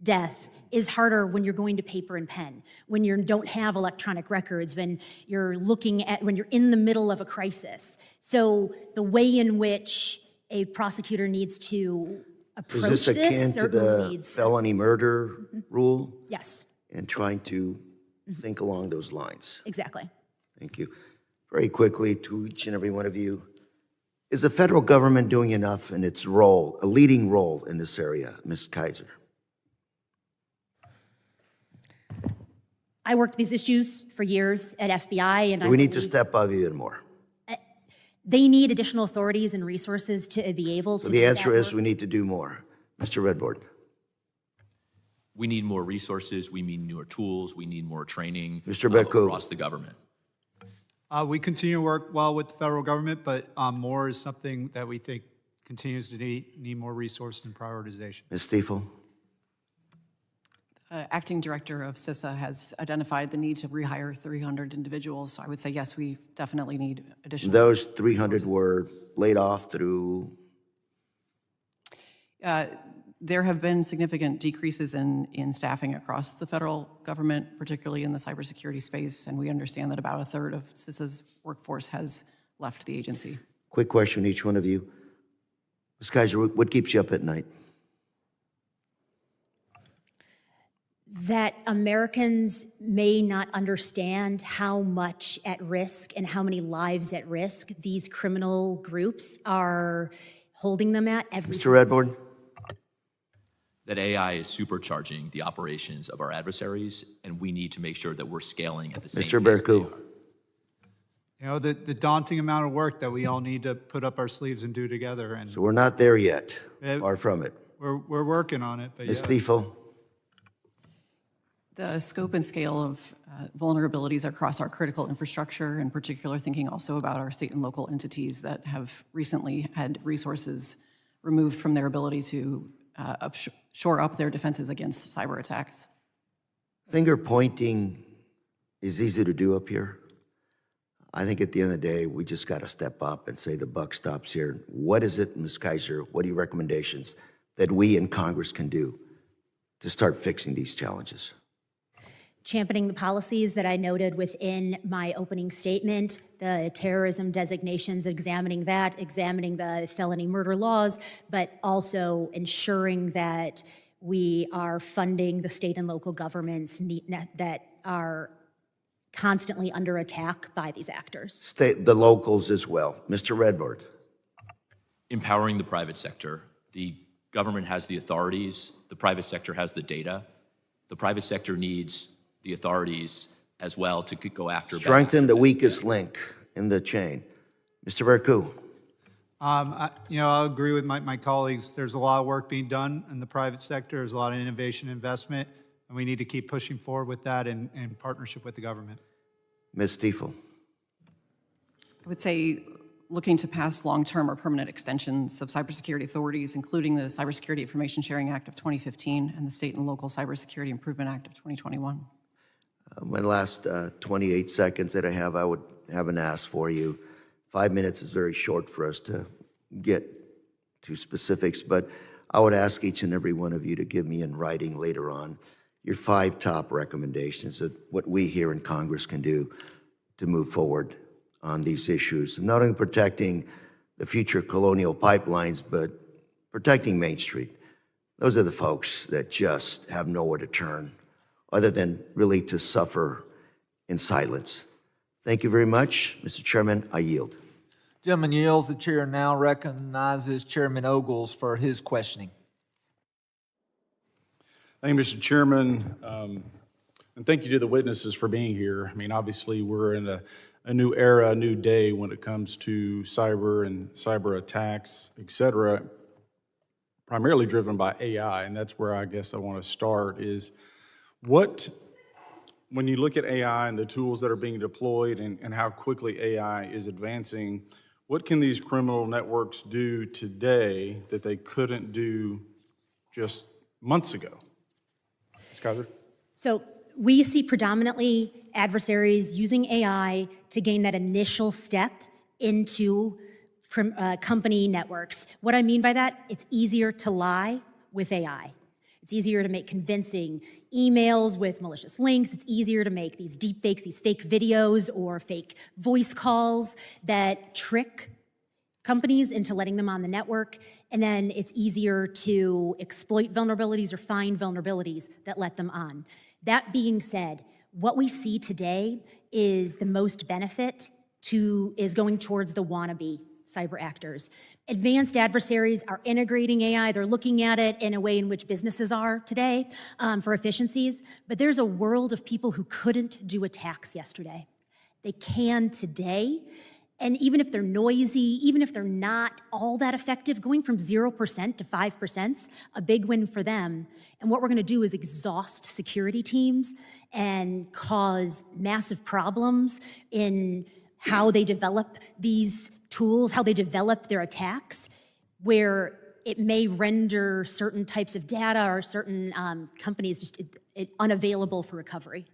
death is harder when you're going to paper and pen, when you don't have electronic records, when you're in the middle of a crisis. So the way in which a prosecutor needs to approach Is this akin to certainly the needs. felony murder rule? Yes, And trying to think along those lines. exactly. Thank you. Very quickly, to each and every one of you, is the federal government doing enough in its role, a leading role in this area, Ms. Kaiser? I worked these issues for years at FBI, and Do we need to step up even more? They need additional authorities and resources to be able to So do the that answer is work. we need to do more. Mr. Redboard. We need more resources, we need newer tools, we need more training Mr. Beku. across the government. We continue to work well with the federal government, but more is something that we think continues to need more resources and prioritization. Ms. Stiefel. Acting Director of CISA has identified the need to rehire 300 individuals. So I would say, yes, we definitely need additional. Those 300 were laid off through, There have been significant decreases in staffing across the federal government, particularly in the cybersecurity space, and we understand that about a third of CISA's workforce has left the agency. quick question, each one of you. Ms. Kaiser, what keeps you up at night? That Americans may not understand how much at risk and how many lives at risk these criminal groups are holding them at every Mr. Redboard? That AI is supercharging the operations of our adversaries, and we need to make sure that we're scaling at the same Mr. pace they Berku? are. You know, the daunting amount of work that we all need to put up our sleeves and do together, and So we're not there yet, far from it. we're working on it, but Ms. yeah. Stiefel? The scope and scale of vulnerabilities across our critical infrastructure, in particular thinking also about our state and local entities that have recently had resources removed from their ability to shore up their defenses against cyber attacks. Finger pointing is easy to do up here. I think at the end of the day, we just got to step up and say the buck stops here. What is it, Ms. Kaiser, what are your recommendations that we in Congress can do to start fixing these challenges? championing the policies that I noted within my opening statement, the terrorism designations, examining that, examining the felony murder laws, but also ensuring that we are funding the state and local governments that are constantly under attack by these actors. The locals as well. Mr. Redboard. Empowering the private sector. The government has the authorities, the private sector has the data. The private sector needs the authorities as well to go after. Strengthen the weakest link in the chain. Mr. Berku. I'll agree with my colleagues. There's a lot of work being done in the private sector. There's a lot of innovation investment, and we need to keep pushing forward with that in partnership with the government. Ms. Stiefel. I would say looking to pass long-term or permanent extensions of cybersecurity authorities, including the Cybersecurity Information Sharing Act of 2015 and the State and Local Cybersecurity Improvement Act of 2021. My last 28 seconds that I would have an ask for you. 5 minutes is very short for us to get to specifics, but I would ask each and every one of you to give me in writing later on your 5 top recommendations of what we here in Congress can do to move forward on these issues, not only protecting the future colonial pipelines, but protecting Main Street. Those are the folks that just have nowhere to turn other than really to suffer in silence. Thank you very much. Mr. Chairman, I yield. Gentleman yields. The chair now recognizes Chairman Ogles for his questioning. Thank you, Mr. Chairman, and thank you to the witnesses for being here. I mean, obviously, we're in a new era, a new day when it comes to cyber and cyber attacks, et cetera, primarily driven by AI, and that's where I guess I want to start is when you look at AI and the tools that are being deployed and how quickly AI is advancing, what can these criminal networks do today that they couldn't do just months ago? Ms. Kaiser? So we see predominantly adversaries using AI to gain that initial step into company networks. What I mean by that, it's easier to lie with AI. It's easier to make convincing emails with malicious links. It's easier to make these deep fakes, these fake videos or fake voice calls that trick companies into letting them on the network. And then it's easier to exploit vulnerabilities or find vulnerabilities that let them on. That being said, what we see today is the most benefit is going towards the wannabe cyber actors. Advanced adversaries are integrating AI. They're looking at it in a way in which businesses are today for efficiencies. But there's a world of people who couldn't do attacks yesterday. They can today. And even if they're noisy, even if they're not all that effective, going from 0% to 5% is a big win for them. And what we're going to do is exhaust security teams and cause massive problems in how they develop these tools, how they develop their attacks, where it may render certain types of data or certain companies just unavailable for recovery.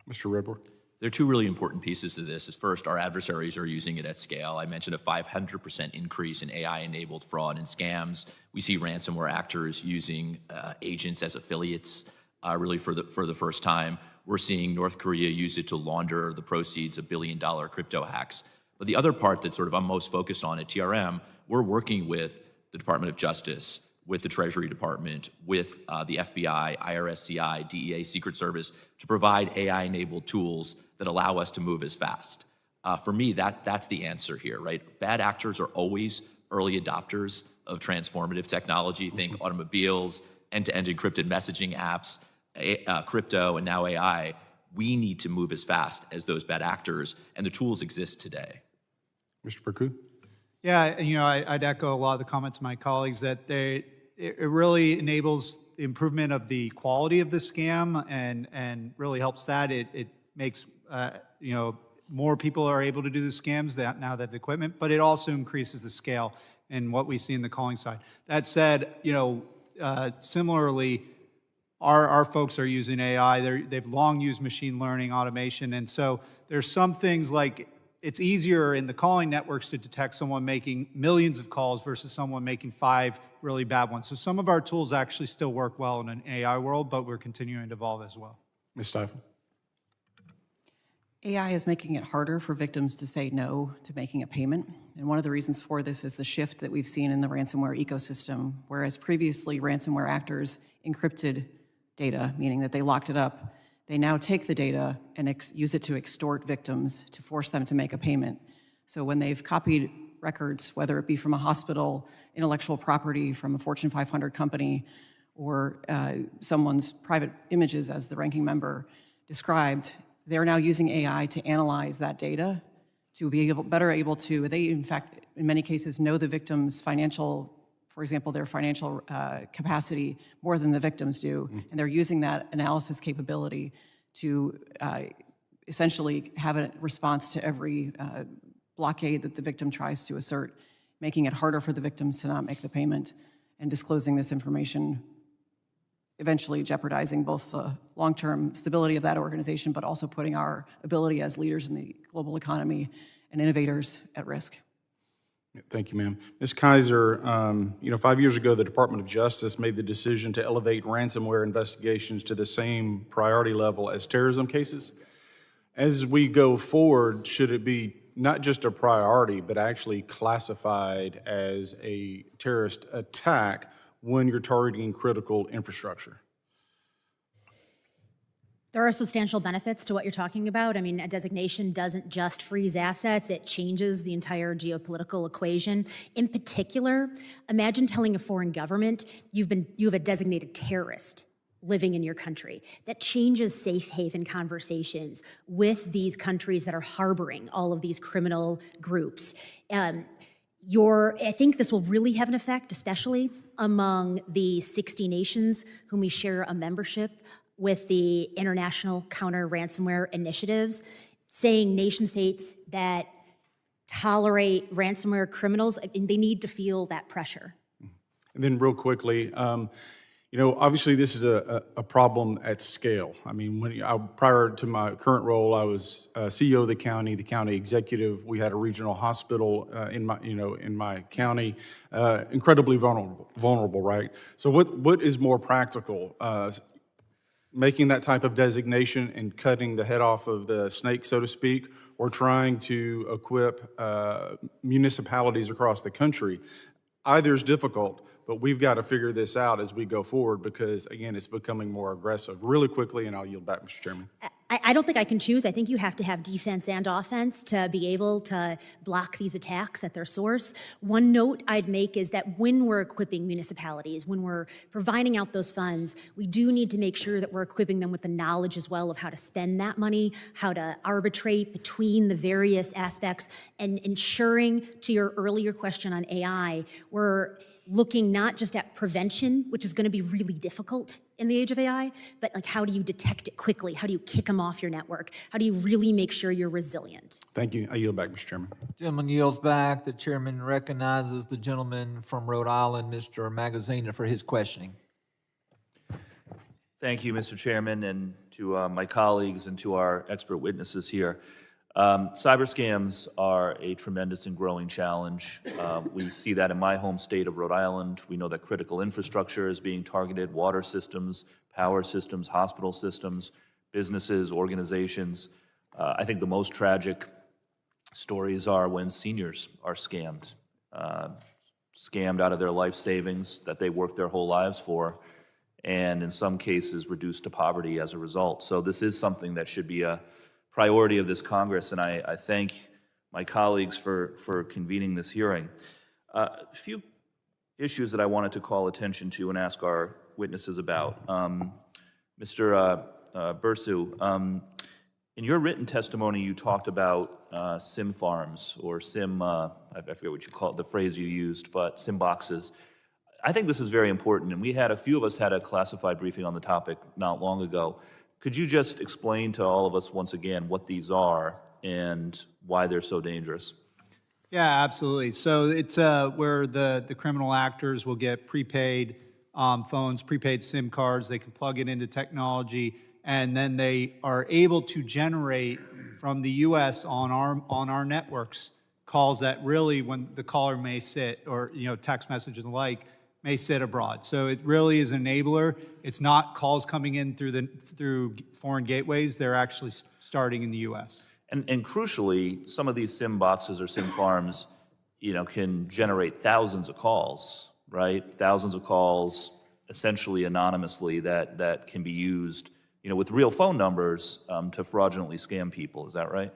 Mr. Redbourn? There are 2 really important pieces to this. First, our adversaries are using it at scale. I mentioned a 500% increase in AI-enabled fraud and scams. We see ransomware actors using agents as affiliates really for the first time. We're seeing North Korea use it to launder the proceeds of billion-dollar crypto hacks. But the other part that sort of I'm most focused on at TRM, we're working with the Department of Justice, with the Treasury Department, with the FBI, IRSCI, DEA, Secret Service, to provide AI-enabled tools that allow us to move as fast. For me, that's the answer here, right? Bad actors are always early adopters of transformative technology. Think automobiles, end-to-end encrypted messaging apps, crypto, and now AI. We need to move as fast as those bad actors, and the tools exist today. Mr. Perku? Yeah, I'd echo a lot of the comments of my colleagues that it really enables the improvement of the quality of the scam and really helps that. It makes, more people are able to do the scams now that the equipment, but it also increases the scale and what we see in the calling side. That said, similarly, our folks are using AI. They've long used machine learning, automation, and so there's some things like it's easier in the calling networks to detect someone making millions of calls versus someone making 5 really bad ones. So some of our tools actually still work well in an AI world, but we're continuing to evolve as well. Ms. Stifel? AI is making it harder for victims to say no to making a payment. And one of the reasons for this is the shift that we've seen in the ransomware ecosystem, whereas previously ransomware actors encrypted data, meaning that they locked it up. They now take the data and use it to extort victims to force them to make a payment. So when they've copied records, whether it be from a hospital, intellectual property from a Fortune 500 company, or someone's private images, as the ranking member described, they're now using AI to analyze that data to be better able to, they in fact, in many cases, know the victim's financial, for example, their financial capacity more than the victims do. And they're using that analysis capability to essentially have a response to every blockade that the victim tries to assert, making it harder for the victims to not make the payment, and disclosing this information, eventually jeopardizing both the long-term stability of that organization, but also putting our ability as leaders in the global economy and innovators at risk. Thank you, ma'am. Ms. Kaiser, 5 years ago, the Department of Justice made the decision to elevate ransomware investigations to the same priority level as terrorism cases. As we go forward, should it be not just a priority, but actually classified as a terrorist attack when you're targeting critical infrastructure? There are substantial benefits to what you're talking about. I mean, a designation doesn't just freeze assets, it changes the entire geopolitical equation. In particular, imagine telling a foreign government you have a designated terrorist living in your country. That changes safe haven conversations with these countries that are harboring all of these criminal groups. I think this will really have an effect, especially among the 60 nations whom we share a membership with the International Counter-Ransomware Initiatives, saying nation states that tolerate ransomware criminals, they need to feel that pressure. And then real quickly, obviously this is a problem at scale. I mean, prior to my current role, I was CEO of the county executive. We had a regional hospital in my county, incredibly vulnerable, right? So what is more practical? Making that type of designation and cutting the head off of the snake, so to speak, or trying to equip municipalities across the country. Either is difficult, but we've got to figure this out as we go forward because, again, it's becoming more aggressive. Really quickly, and I'll yield back, Mr. Chairman. I don't think I can choose. I think you have to have defense and offense to be able to block these attacks at their source. One note I'd make is that when we're equipping municipalities, when we're providing out those funds, we do need to make sure that we're equipping them with the knowledge as well of how to spend that money, how to arbitrate between the various aspects, and ensuring, to your earlier question on AI, we're looking not just at prevention, which is going to be really difficult in the age of AI, but like how do you detect it quickly? How do you kick them off your network? How do you really make sure you're resilient? Thank you. I yield back, Mr. Chairman. Gentleman yields back. The chairman recognizes the gentleman from Rhode Island, Mr. Magaziner, for his questioning. Thank you, Mr. Chairman, and to my colleagues and to our expert witnesses here. Cyber scams are a tremendous and growing challenge. We see that in my home state of Rhode Island. We know that critical infrastructure is being targeted, water systems, power systems, hospital systems, businesses, organizations. I think the most tragic stories are when seniors are scammed out of their life savings that they worked their whole lives for, and in some cases reduced to poverty as a result. So this is something that should be a priority of this Congress, and I thank my colleagues for convening this hearing. A few issues that I wanted to call attention to and ask our witnesses about. Mr. Bursu, in your written testimony, you talked about SIM farms or SIM, I forget what you call it, the phrase you used, but SIM boxes. I think this is very important, and a few of us had a classified briefing on the topic not long ago. Could you just explain to all of us once again what these are and why they're so dangerous? Yeah, absolutely. So it's where the criminal actors will get prepaid phones, prepaid SIM cards. They can plug it into technology, and then they are able to generate from the U.S. on our networks calls that really, when the caller may sit, or text messages and the like, may sit abroad. So it really is an enabler. It's not calls coming in through foreign gateways. They're actually starting in the U.S. And crucially, some of these SIM boxes or SIM farms, can generate thousands of calls, right? Thousands of calls, essentially anonymously, that can be used, with real phone numbers to fraudulently scam people. Is that right?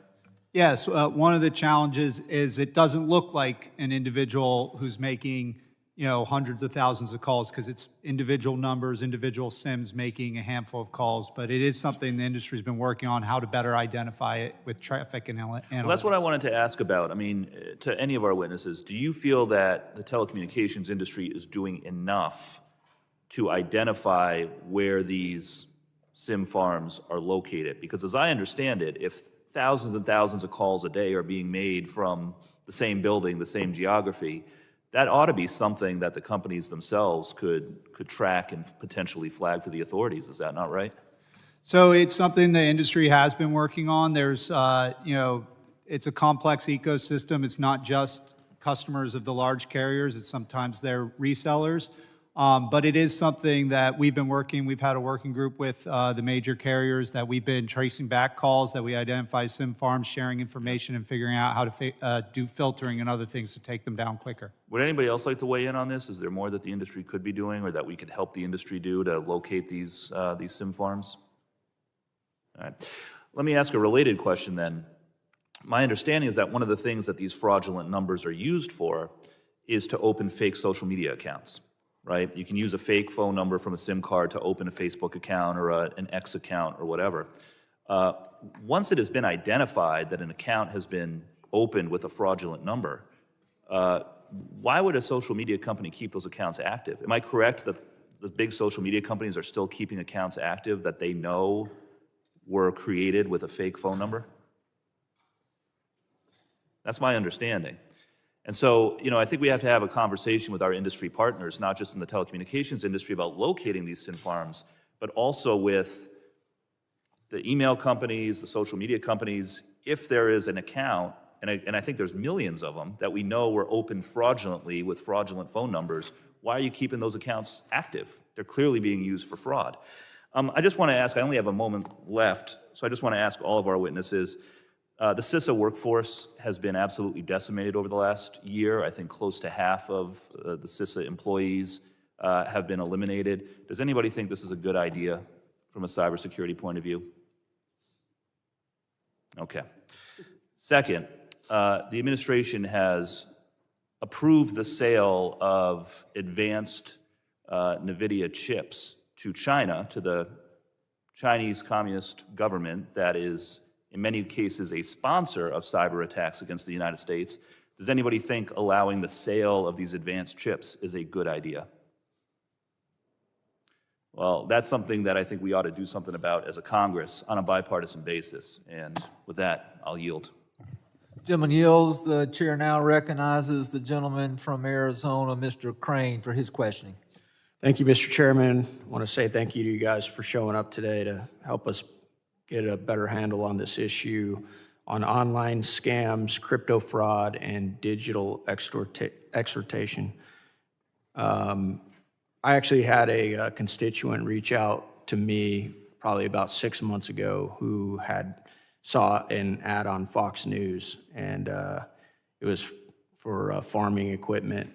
Yes. One of the challenges is it doesn't look like an individual who's making hundreds of thousands of calls because it's individual numbers, individual SIMs making a handful of calls, but it is something the industry's been working on, how to better identify it with traffic and analytics. Well, that's what I wanted to ask about. I mean, to any of our witnesses, do you feel that the telecommunications industry is doing enough to identify where these SIM farms are located? Because as I understand it, if thousands and thousands of calls a day are being made from the same building, the same geography, that ought to be something that the companies themselves could track and potentially flag for the authorities. Is that not right? So it's something the industry has been working on. There's, it's a complex ecosystem. It's not just customers of the large carriers. It's sometimes their resellers. But it is something that we've been working. We've had a working group with the major carriers that we've been tracing back calls, that we identify SIM farms, sharing information, and figuring out how to do filtering and other things to take them down quicker. Would anybody else like to weigh in on this? Is there more that the industry could be doing or that we could help the industry do to locate these SIM farms? All right. Let me ask a related question then. My understanding is that one of the things that these fraudulent numbers are used for is to open fake social media accounts, right? You can use a fake phone number from a SIM card to open a Facebook account or an X account or whatever. Once it has been identified that an account has been opened with a fraudulent number, why would a social media company keep those accounts active? Am I correct that the big social media companies are still keeping accounts active that they know were created with a fake phone number? That's my understanding. And so, I think we have to have a conversation with our industry partners, not just in the telecommunications industry, about locating these SIM farms, but also with the email companies, the social media companies. If there is an account, and I think there's millions of them, that we know were opened fraudulently with fraudulent phone numbers, why are you keeping those accounts active? They're clearly being used for fraud. I just want to ask, I only have a moment left, so I just want to ask all of our witnesses, the CISA workforce has been absolutely decimated over the last year. I think close to half of the CISA employees have been eliminated. Does anybody think this is a good idea from a cybersecurity point of view? Okay. Second, the administration has approved the sale of advanced NVIDIA chips to China, to the Chinese Communist government that is in many cases a sponsor of cyber attacks against the United States. Does anybody think allowing the sale of these advanced chips is a good idea? Well, that's something that I think we ought to do something about as a Congress on a bipartisan basis. And with that, I'll yield. Gentleman yields. The chair now recognizes the gentleman from Arizona, Mr. Crane, for his questioning. Thank you, Mr. Chairman. I want to say thank you to you guys for showing up today to help us get a better handle on this issue on online scams, crypto fraud, and digital extortation. I actually had a constituent reach out to me probably about 6 months ago who saw an ad on Fox News, and it was for farming equipment,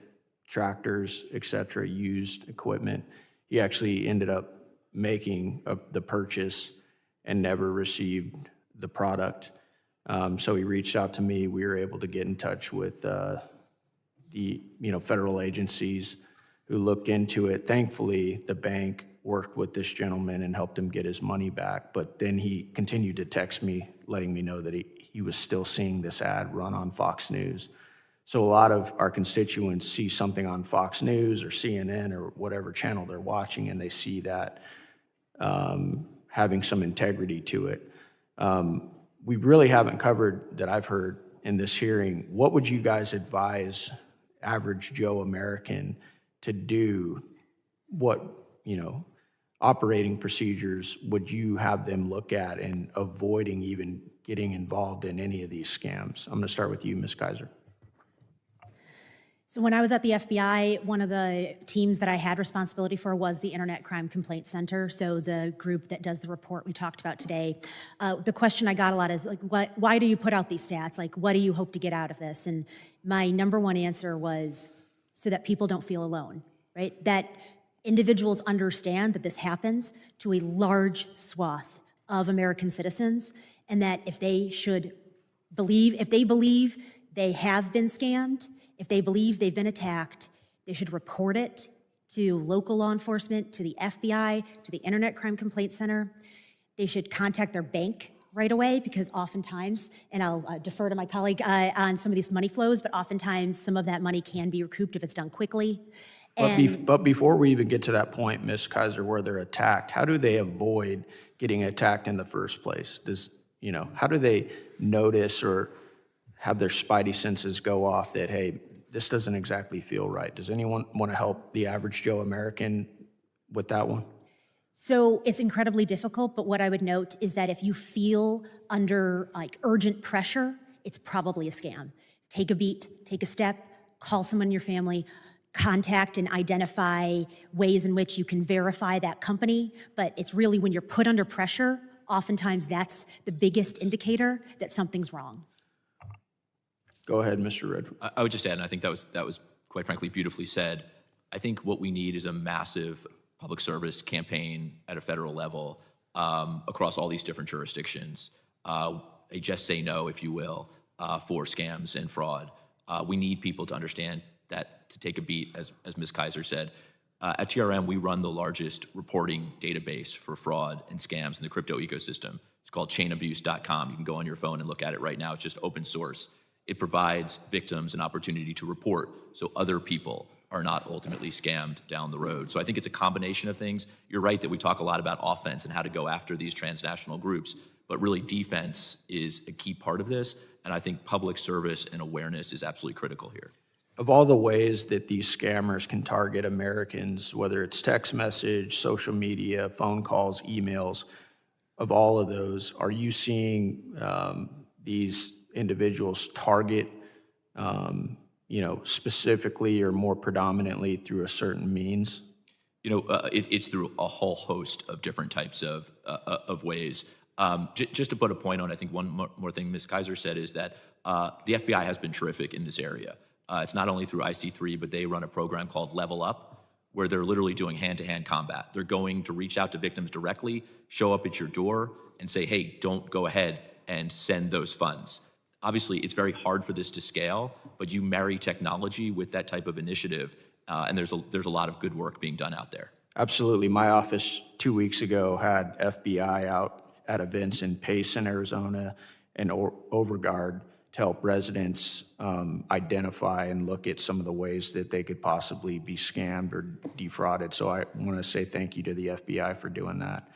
tractors, etc., used equipment. He actually ended up making the purchase and never received the product. So he reached out to me. We were able to get in touch with the federal agencies who looked into it. Thankfully, the bank worked with this gentleman and helped him get his money back. But then he continued to text me, letting me know that he was still seeing this ad run on Fox News. So a lot of our constituents see something on Fox News or CNN or whatever channel they're watching, and they see that having some integrity to it. We really haven't covered, that I've heard in this hearing, what would you guys advise average Joe American to do? What, operating procedures would you have them look at in avoiding even getting involved in any of these scams? I'm going to start with you, Ms. Kaiser. So when I was at the FBI, one of the teams that I had responsibility for was the Internet Crime Complaint Center, so the group that does the report we talked about today. The question I got a lot is, why do you put out these stats? What do you hope to get out of this? And my number one answer was so that people don't feel alone, right? That individuals understand that this happens to a large swath of American citizens, and that if they believe they have been scammed, if they believe they've been attacked, they should report it to local law enforcement, to the FBI, to the Internet Crime Complaint Center. They should contact their bank right away, because oftentimes, and I'll defer to my colleague on some of these money flows, but oftentimes some of that money can be recouped if it's done quickly. But before we even get to that point, Ms. Kaiser, where they're attacked, how do they avoid getting attacked in the first place? You know, how do they notice or have their spidey senses go off that, hey, this doesn't exactly feel right? Does anyone want to help the average Joe American with that one? So it's incredibly difficult, but what I would note is that if you feel under like urgent pressure, it's probably a scam. Take a beat, take a step, call someone in your family, contact and identify ways in which you can verify that company. But it's really when you're put under pressure, oftentimes that's the biggest indicator that something's wrong. Go ahead, Mr. Redford. I would just add, and I think that was quite frankly beautifully said. I think what we need is a massive public service campaign at a federal level across all these different jurisdictions. A just say no, if you will, for scams and fraud. We need people to understand that, to take a beat, as Ms. Kaiser said. At TRM, we run the largest reporting database for fraud and scams in the crypto ecosystem. It's called chainabuse.com. You can go on your phone and look at it right now. It's just open source. It provides victims an opportunity to report so other people are not ultimately scammed down the road. So I think it's a combination of things. You're right that we talk a lot about offense and how to go after these transnational groups, but really defense is a key part of this. And I think public service and awareness is absolutely critical here. Of all the ways that these scammers can target Americans, whether it's text message, social media, phone calls, emails, of all of those, are you seeing these individuals target, specifically or more predominantly through a certain means? It's through a whole host of different types of ways. Just to put a point on, I think one more thing Ms. Kaiser said is that the FBI has been terrific in this area. It's not only through IC3, but they run a program called Level Up, where they're literally doing hand-to-hand combat. They're going to reach out to victims directly, show up at your door, and say, hey, don't go ahead and send those funds. Obviously, it's very hard for this to scale, but you marry technology with that type of initiative, and there's a lot of good work being done out there. Absolutely. My office 2 weeks ago had FBI out at events in Payson, Arizona, and Overguard to help residents identify and look at some of the ways that they could possibly be scammed or defrauded. So I want to say thank you to the FBI for doing that.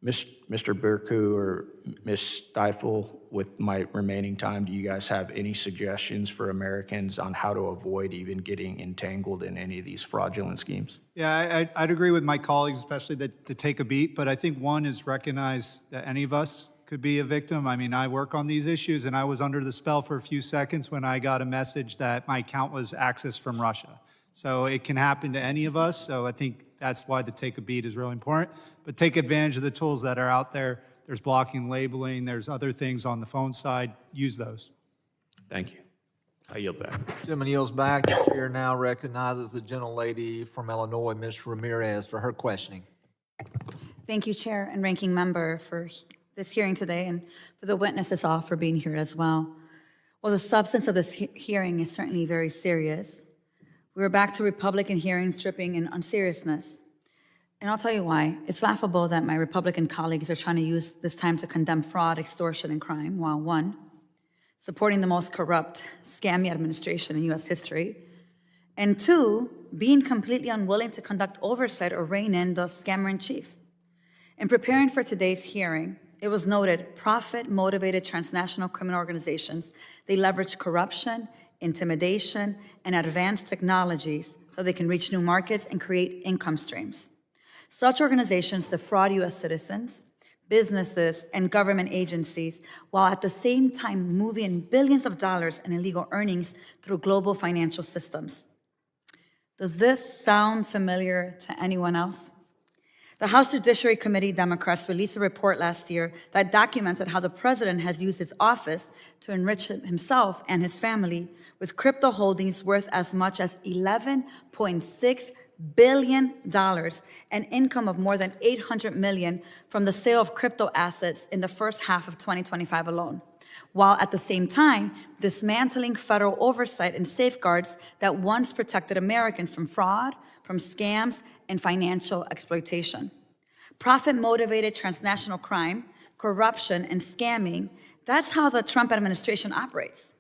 Mr. Burku or Ms. Stifel, with my remaining time, do you guys have any suggestions for Americans on how to avoid even getting entangled in any of these fraudulent schemes? Yeah, I'd agree with my colleagues, especially to take a beat, but I think one is recognize that any of us could be a victim. I mean, I work on these issues, and I was under the spell for a few seconds when I got a message that my account was accessed from Russia. So it can happen to any of us, so I think that's why the take a beat is really important. But take advantage of the tools that are out there. There's blocking, labeling, there's other things on the phone side. Use those. Thank you. I yield back. Gentleman yields back. The chair now recognizes the gentlelady from Illinois, Ms. Ramirez, for her questioning. Thank you, Chair and Ranking Member, for this hearing today, and for the witnesses all for being here as well. Well, the substance of this hearing is certainly very serious. We're back to Republican hearings dripping in unseriousness. And I'll tell you why. It's laughable that my Republican colleagues are trying to use this time to condemn fraud, extortion, and crime, while one, supporting the most corrupt, scammy administration in U.S. history, and two, being completely unwilling to conduct oversight or rein in the scammer-in-chief. In preparing for today's hearing, it was noted profit-motivated transnational criminal organizations, they leverage corruption, intimidation, and advanced technologies so they can reach new markets and create income streams. Such organizations defraud U.S. citizens, businesses, and government agencies, while at the same time moving billions of dollars in illegal earnings through global financial systems. Does this sound familiar to anyone else? The House Judiciary Committee Democrats released a report last year that documented how the president has used his office to enrich himself and his family with crypto holdings worth as much as $11.6 billion and income of more than $800 million from the sale of crypto assets in the first half of 2025 alone, while at the same time dismantling federal oversight and safeguards that once protected Americans from fraud, from scams, and financial exploitation. Profit-motivated transnational crime, corruption, and scamming, that's how the Trump administration operates.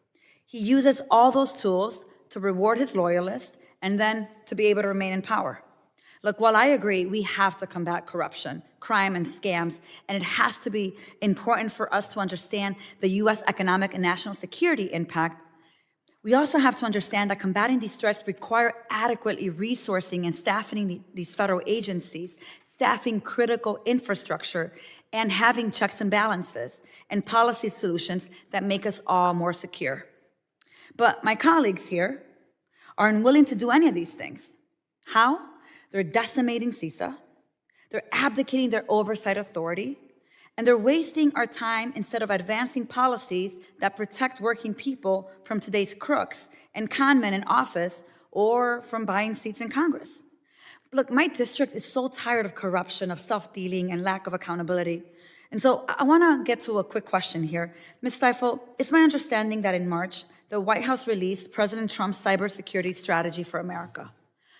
He uses all those tools to reward his loyalists and then to be able to remain in power. Look, while I agree we have to combat corruption, crime, and scams, and it has to be important for us to understand the U.S. economic and national security impact, we also have to understand that combating these threats require adequately resourcing and staffing these federal agencies, staffing critical infrastructure, and having checks and balances and policy solutions that make us all more secure. But my colleagues here are unwilling to do any of these things. How? They're decimating CISA, they're abdicating their oversight authority, and they're wasting our time instead of advancing policies that protect working people from today's crooks and con men in office or from buying seats in Congress. Look, my district is so tired of corruption, of self-dealing, and lack of accountability. And so I want to get to a quick question here. Ms. Stifel, it's my understanding that in March, the White House released President Trump's cybersecurity strategy for America.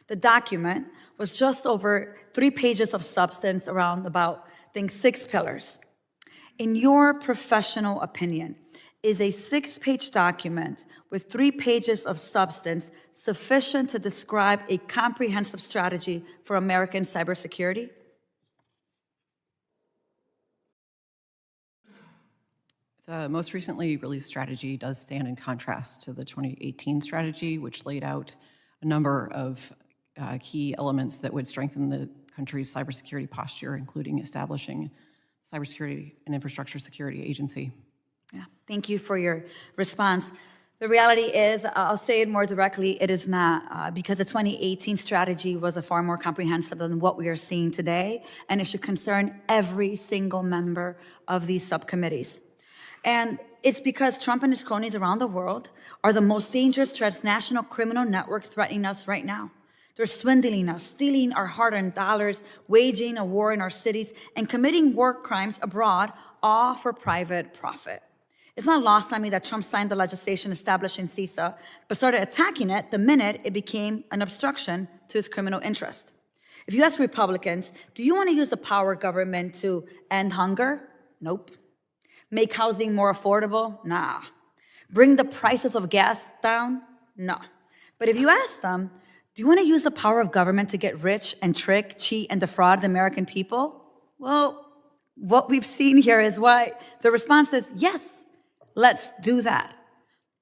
The document was just over 3 pages of substance around about, I think, 6 pillars. In your professional opinion, is a 6-page document with 3 pages of substance sufficient to describe a comprehensive strategy for American cybersecurity? The most recently released strategy does stand in contrast to the 2018 strategy, which laid out a number of key elements that would strengthen the country's cybersecurity posture, including establishing Cybersecurity and Infrastructure Security Agency. Yeah, thank you for your response. The reality is, I'll say it more directly, it is not, because the 2018 strategy was a far more comprehensive than what we are seeing today, and it should concern every single member of these subcommittees. And it's because Trump and his cronies around the world are the most dangerous transnational criminal networks threatening us right now. They're swindling us, stealing our hard-earned dollars, waging a war in our cities, and committing war crimes abroad, all for private profit. It's not lost on me that Trump signed the legislation establishing CISA, but started attacking it the minute it became an obstruction to his criminal interest. If you ask Republicans, do you want to use the power of government to end hunger? Nope. Make housing more affordable? Nah. Bring the prices of gas down? No. But if you ask them, do you want to use the power of government to get rich and trick, cheat, and defraud the American people? Well, what we've seen here is why the response is yes, let's do that.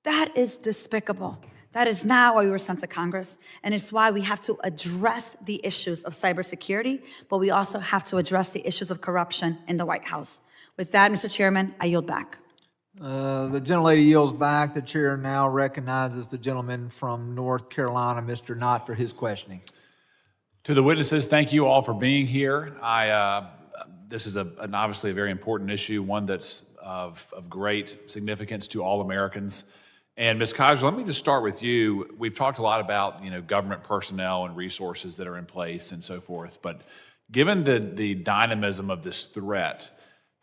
That is despicable. That is not why we were sent to Congress, and it's why we have to address the issues of cybersecurity, but we also have to address the issues of corruption in the White House. With that, Mr. Chairman, I yield back. The gentlelady yields back. The chair now recognizes the gentleman from North Carolina, Mr. Knott, for his questioning. To the witnesses, thank you all for being here. This is obviously a very important issue, one that's of great significance to all Americans. And Ms. Kaiser, let me just start with you. We've talked a lot about government personnel and resources that are in place and so forth, but given the dynamism of this threat,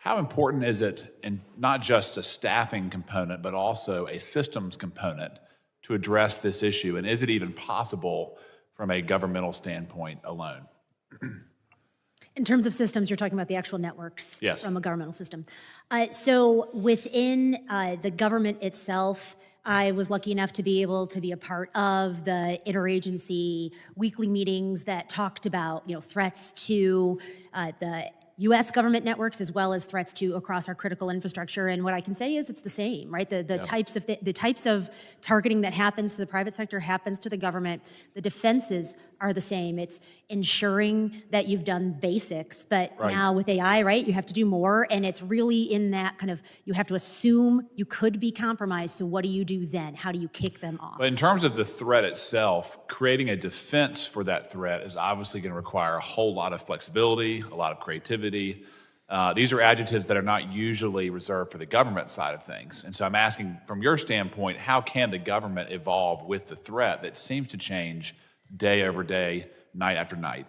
how important is it, and not just a staffing component, but also a systems component to address this issue? And is it even possible from a governmental standpoint alone? In terms of systems, you're talking about the actual networks Yes. from a governmental system. So within the government itself, I was lucky enough to be able to be a part of the interagency weekly meetings that talked about, threats to the U.S. government networks as well as threats to across our critical infrastructure. And what I can say is it's the same, right? The types of targeting that happens to the private sector happens to the government. The defenses are the same. It's ensuring that you've done basics, but now with AI, right, you have to do more. And it's really in that kind of, you have to assume you could be compromised. So what do you do then? How do you kick them off? But in terms of the threat itself, creating a defense for that threat is obviously going to require a whole lot of flexibility, a lot of creativity. These are adjectives that are not usually reserved for the government side of things. And so I'm asking, from your standpoint, how can the government evolve with the threat that seems to change day over day, night after night?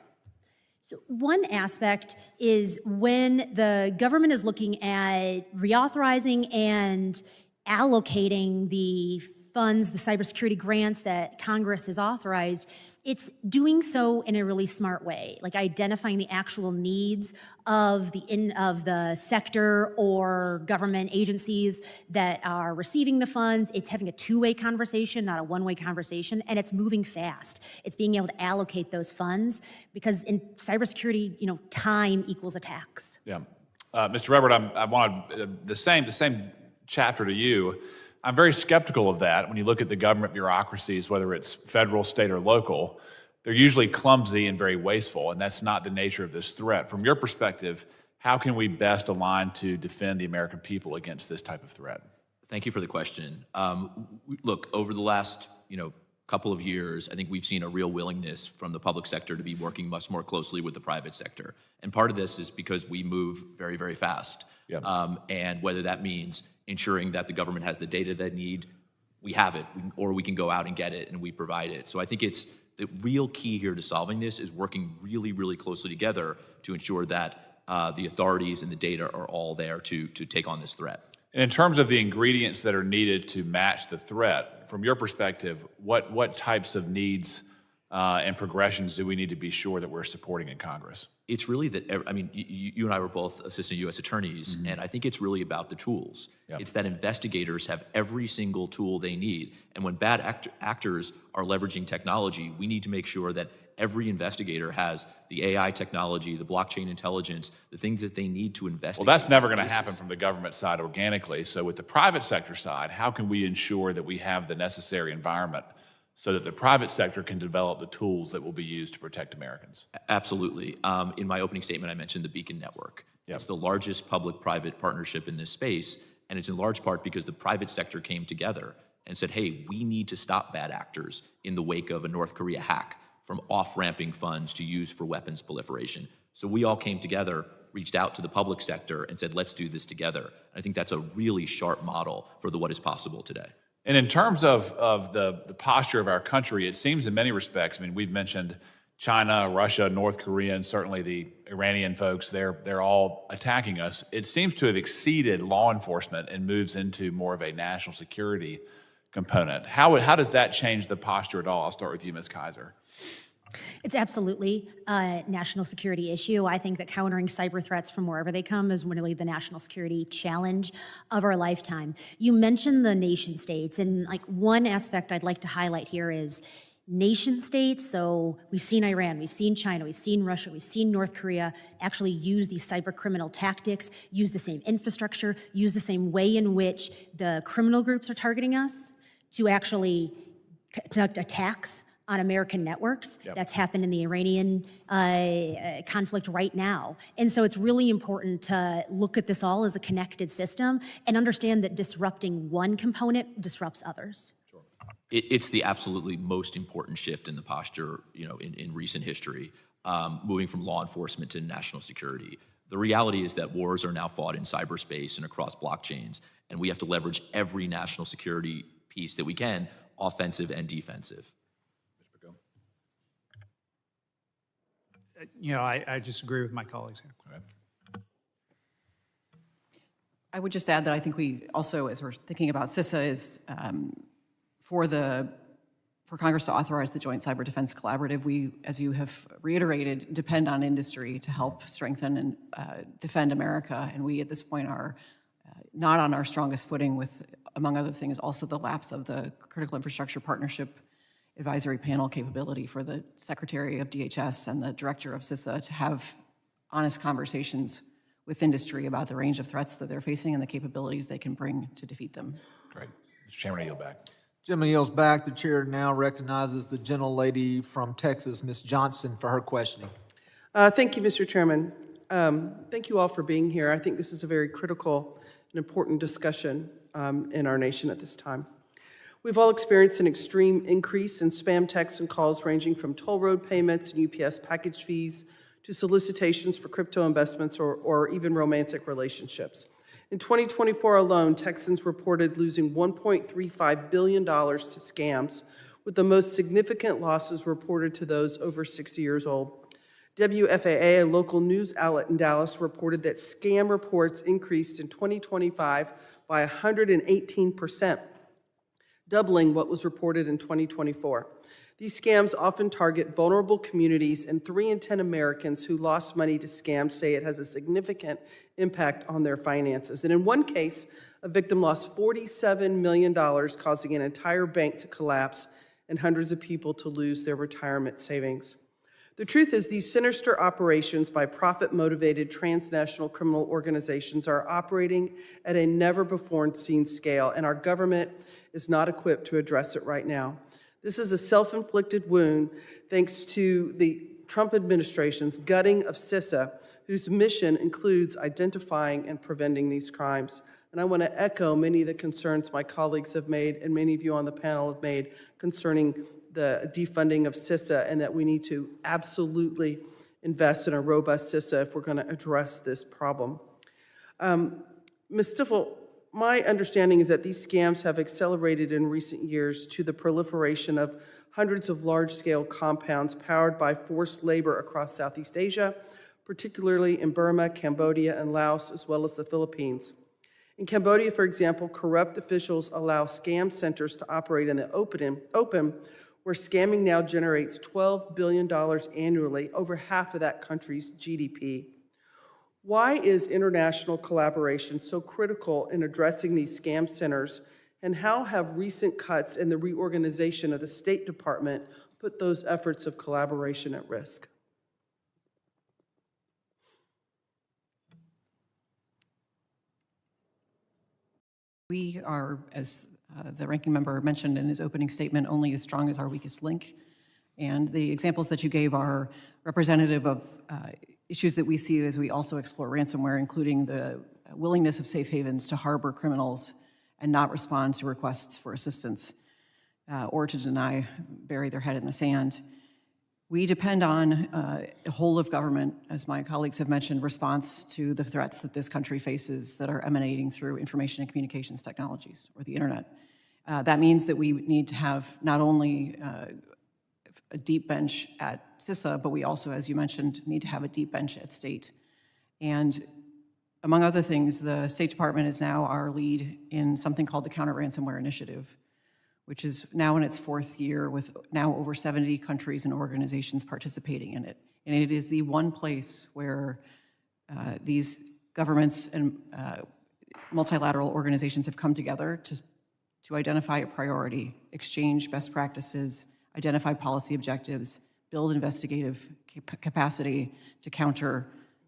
So one aspect is when the government is looking at reauthorizing and allocating the funds, the cybersecurity grants that Congress has authorized, it's doing so in a really smart way, like identifying the actual needs of the sector or government agencies that are receiving the funds. It's having a two-way conversation, not a one-way conversation, and it's moving fast. It's being able to allocate those funds because in cybersecurity, time equals attacks. Yeah, Mr. Redward, I wanted the same chapter to you. I'm very skeptical of that. When you look at the government bureaucracies, whether it's federal, state, or local, they're usually clumsy and very wasteful, and that's not the nature of this threat. From your perspective, how can we best align to defend the American people against this type of threat? Thank you for the question. Look, over the last, couple of years, I think we've seen a real willingness from the public sector to be working much more closely with the private sector. And part of this is because we move very, very fast. Yep. And whether that means ensuring that the government has the data they need, we have it, or we can go out and get it and we provide it. So I think it's the real key here to solving this is working really, really closely together to ensure that the authorities and the data are all there to take on this threat. And in terms of the ingredients that are needed to match the threat, from your perspective, what types of needs and progressions do we need to be sure that we're supporting in Congress? It's really that, you and I were both assistant U.S. attorneys, and I think it's really about the tools. Yep. It's that investigators have every single tool they need. And when bad actors are leveraging technology, we need to make sure that every investigator has the AI technology, the blockchain intelligence, the things that they need to investigate. Well, that's never going to happen from the government side organically. So with the private sector side, how can we ensure that we have the necessary environment so that the private sector can develop the tools that will be used to protect Americans? Absolutely. In my opening statement, I mentioned the Beacon Network. Yep. It's the largest public-private partnership in this space, and it's in large part because the private sector came together and said, hey, we need to stop bad actors in the wake of a North Korea hack from off-ramping funds to use for weapons proliferation. So we all came together, reached out to the public sector, and said, let's do this together. And I think that's a really sharp model for what is possible today. And in terms of the posture of our country, it seems in many respects, we've mentioned China, Russia, North Korea, and certainly the Iranian folks, they're all attacking us. It seems to have exceeded law enforcement and moves into more of a national security component. How does that change the posture at all? I'll start with you, Ms. Kaiser. It's absolutely a national security issue. I think that countering cyber threats from wherever they come is really the national security challenge of our lifetime. You mentioned the nation states, and one aspect I'd like to highlight here is nation states. So we've seen Iran, we've seen China, we've seen Russia, we've seen North Korea actually use these cyber criminal tactics, use the same infrastructure, use the same way in which the criminal groups are targeting us to actually conduct attacks on American networks. Yep. That's happened in the Iranian conflict right now. And so it's really important to look at this all as a connected system and understand that disrupting one component disrupts others. It's the absolutely most important shift in the posture, in recent history, moving from law enforcement to national security. The reality is that wars are now fought in cyberspace and across blockchains, and we have to leverage every national security piece that we can, offensive and defensive. I just agree with my colleagues here. Okay. I would just add that I think we also, as we're thinking about CISA, is for Congress to authorize the Joint Cyber Defense Collaborative, we, as you have reiterated, depend on industry to help strengthen and defend America. And we, at this point, are not on our strongest footing with, among other things, also the lapse of the Critical Infrastructure Partnership Advisory Panel capability for the Secretary of DHS and the Director of CISA to have honest conversations with industry about the range of threats that they're facing and the capabilities they can bring to defeat them. Great. Mr. Chairman, I yield back. Gentleman yields back. The chair now recognizes the gentlelady from Texas, Ms. Johnson, for her questioning. Thank you, Mr. Chairman. Thank you all for being here. I think this is a very critical and important discussion in our nation at this time. We've all experienced an extreme increase in spam texts and calls ranging from toll road payments and UPS package fees to solicitations for crypto investments or even romantic relationships. In 2024 alone, Texans reported losing $1.35 billion to scams, with the most significant losses reported to those over 60 years old. WFAA, a local news outlet in Dallas, reported that scam reports increased in 2025 by 118%. doubling what was reported in 2024. These scams often target vulnerable communities, and 3 in 10 Americans who lost money to scams say it has a significant impact on their finances. And in one case, a victim lost $47 million, causing an entire bank to collapse and hundreds of people to lose their retirement savings. The truth is, these sinister operations by profit-motivated transnational criminal organizations are operating at a never-before-seen scale, and our government is not equipped to address it right now. This is a self-inflicted wound thanks to the Trump administration's gutting of CISA, whose mission includes identifying and preventing these crimes. And I want to echo many of the concerns my colleagues have made and many of you on the panel have made concerning the defunding of CISA, and that we need to absolutely invest in a robust CISA if we're going to address this problem. Ms. Stifel, my understanding is that these scams have accelerated in recent years to the proliferation of hundreds of large-scale compounds powered by forced labor across Southeast Asia, particularly in Burma, Cambodia, and Laos, as well as the Philippines. In Cambodia, for example, corrupt officials allow scam centers to operate in the open, where scamming now generates $12 billion annually, over half of that country's GDP. Why is international collaboration so critical in addressing these scam centers, and how have recent cuts in the reorganization of the State Department put those efforts of collaboration at risk? We are, as the ranking member mentioned in his opening statement, only as strong as our weakest link. And the examples that you gave are representative of issues that we see as we also explore ransomware, including the willingness of safe havens to harbor criminals and not respond to requests for assistance or to bury their head in the sand. We depend on a whole of government, as my colleagues have mentioned, response to the threats that this country faces that are emanating through information and communications technologies or the internet. That means that we need to have not only a deep bench at CISA, but we also, as you mentioned, need to have a deep bench at state. And among other things, the State Department is now our lead in something called the Counter-Ransomware Initiative, which is now in its 4th year with now over 70 countries and organizations participating in it. And it is the one place where these governments and multilateral organizations have come together to identify a priority, exchange best practices, identify policy objectives, build investigative capacity to counter,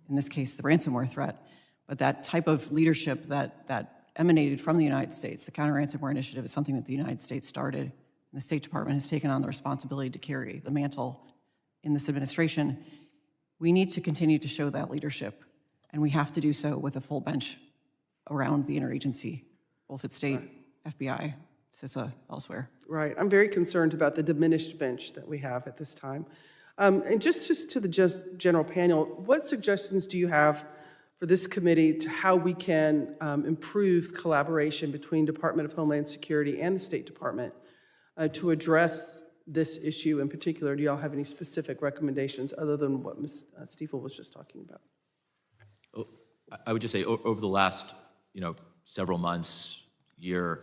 in this case, the ransomware threat. But that type of leadership that emanated from the United States, the Counter-Ransomware Initiative, is something that the United States started, and the State Department has taken on the responsibility to carry the mantle in this administration. We need to continue to show that leadership, and we have to do so with a full bench around the interagency, both at state, FBI, CISA, elsewhere. Right. I'm very concerned about the diminished bench that we have at this time. And just to the general panel, what suggestions do you have for this committee to how we can improve collaboration between Department of Homeland Security and the State Department to address this issue in particular? Do y'all have any specific recommendations other than what Ms. Stiefel was just talking about? I would just say over the last, several months, year,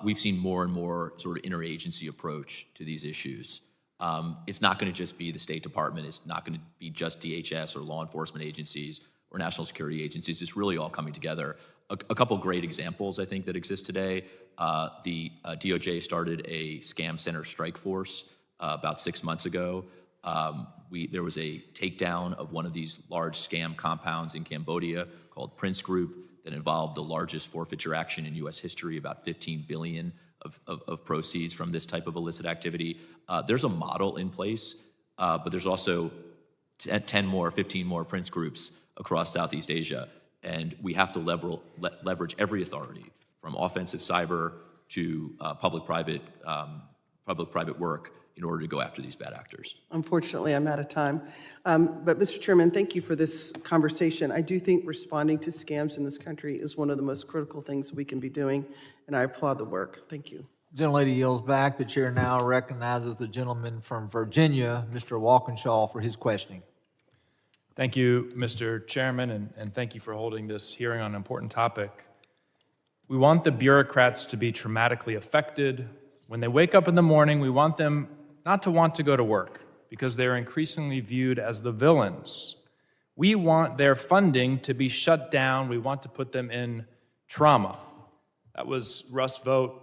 we've seen more and more sort of interagency approach to these issues. It's not going to just be the State Department. It's not going to be just DHS or law enforcement agencies or national security agencies. It's really all coming together. A couple great examples, I think, that exist today. The DOJ started a scam center strike force about 6 months ago. There was a takedown of one of these large scam compounds in Cambodia called Prince Group that involved the largest forfeiture action in U.S. history, about $15 billion of proceeds from this type of illicit activity. There's a model in place, but there's also 10 more, 15 more Prince Groups across Southeast Asia. And we have to leverage every authority, from offensive cyber to public-private work, in order to go after these bad actors. Unfortunately, I'm out of time. But Mr. Chairman, thank you for this conversation. I do think responding to scams in this country is one of the most critical things we can be doing, and I applaud the work. Thank you. Gentlelady yields back. The chair now recognizes the gentleman from Virginia, Mr. Walkinshaw, for his questioning. Thank you, Mr. Chairman, and thank you for holding this hearing on an important topic. We want the bureaucrats to be traumatically affected When they wake up in the morning, we want them not to want to go to work because they're increasingly viewed as the villains. We want their funding to be shut down. We want to put them in trauma. That was Russ Vought,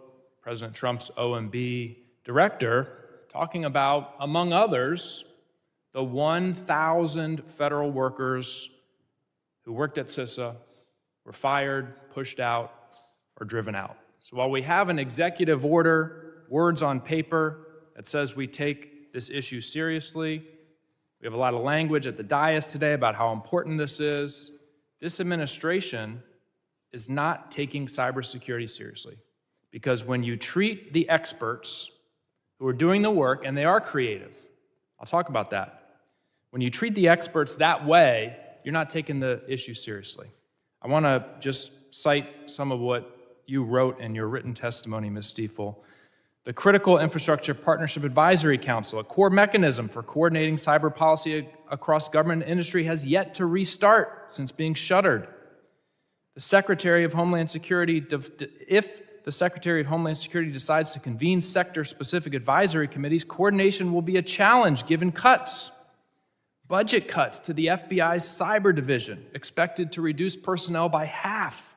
President Trump's OMB director, talking about, among others, the 1,000 federal workers who worked at CISA were fired, pushed out, or driven out. So while we have an executive order, words on paper, that says we take this issue seriously, we have a lot of language at the dais today about how important this is. This administration is not taking cybersecurity seriously, because when you treat the experts who are doing the work, and they are creative, I'll talk about that. When you treat the experts that way, you're not taking the issue seriously. I want to just cite some of what you wrote in your written testimony, Ms. Stiefel. The Critical Infrastructure Partnership Advisory Council, a core mechanism for coordinating cyber policy across government and industry, has yet to restart since being shuttered. The Secretary of Homeland Security, if the Secretary of Homeland Security decides to convene sector-specific advisory committees, coordination will be a challenge given cuts. Budget cuts to the FBI's cyber division, expected to reduce personnel by half.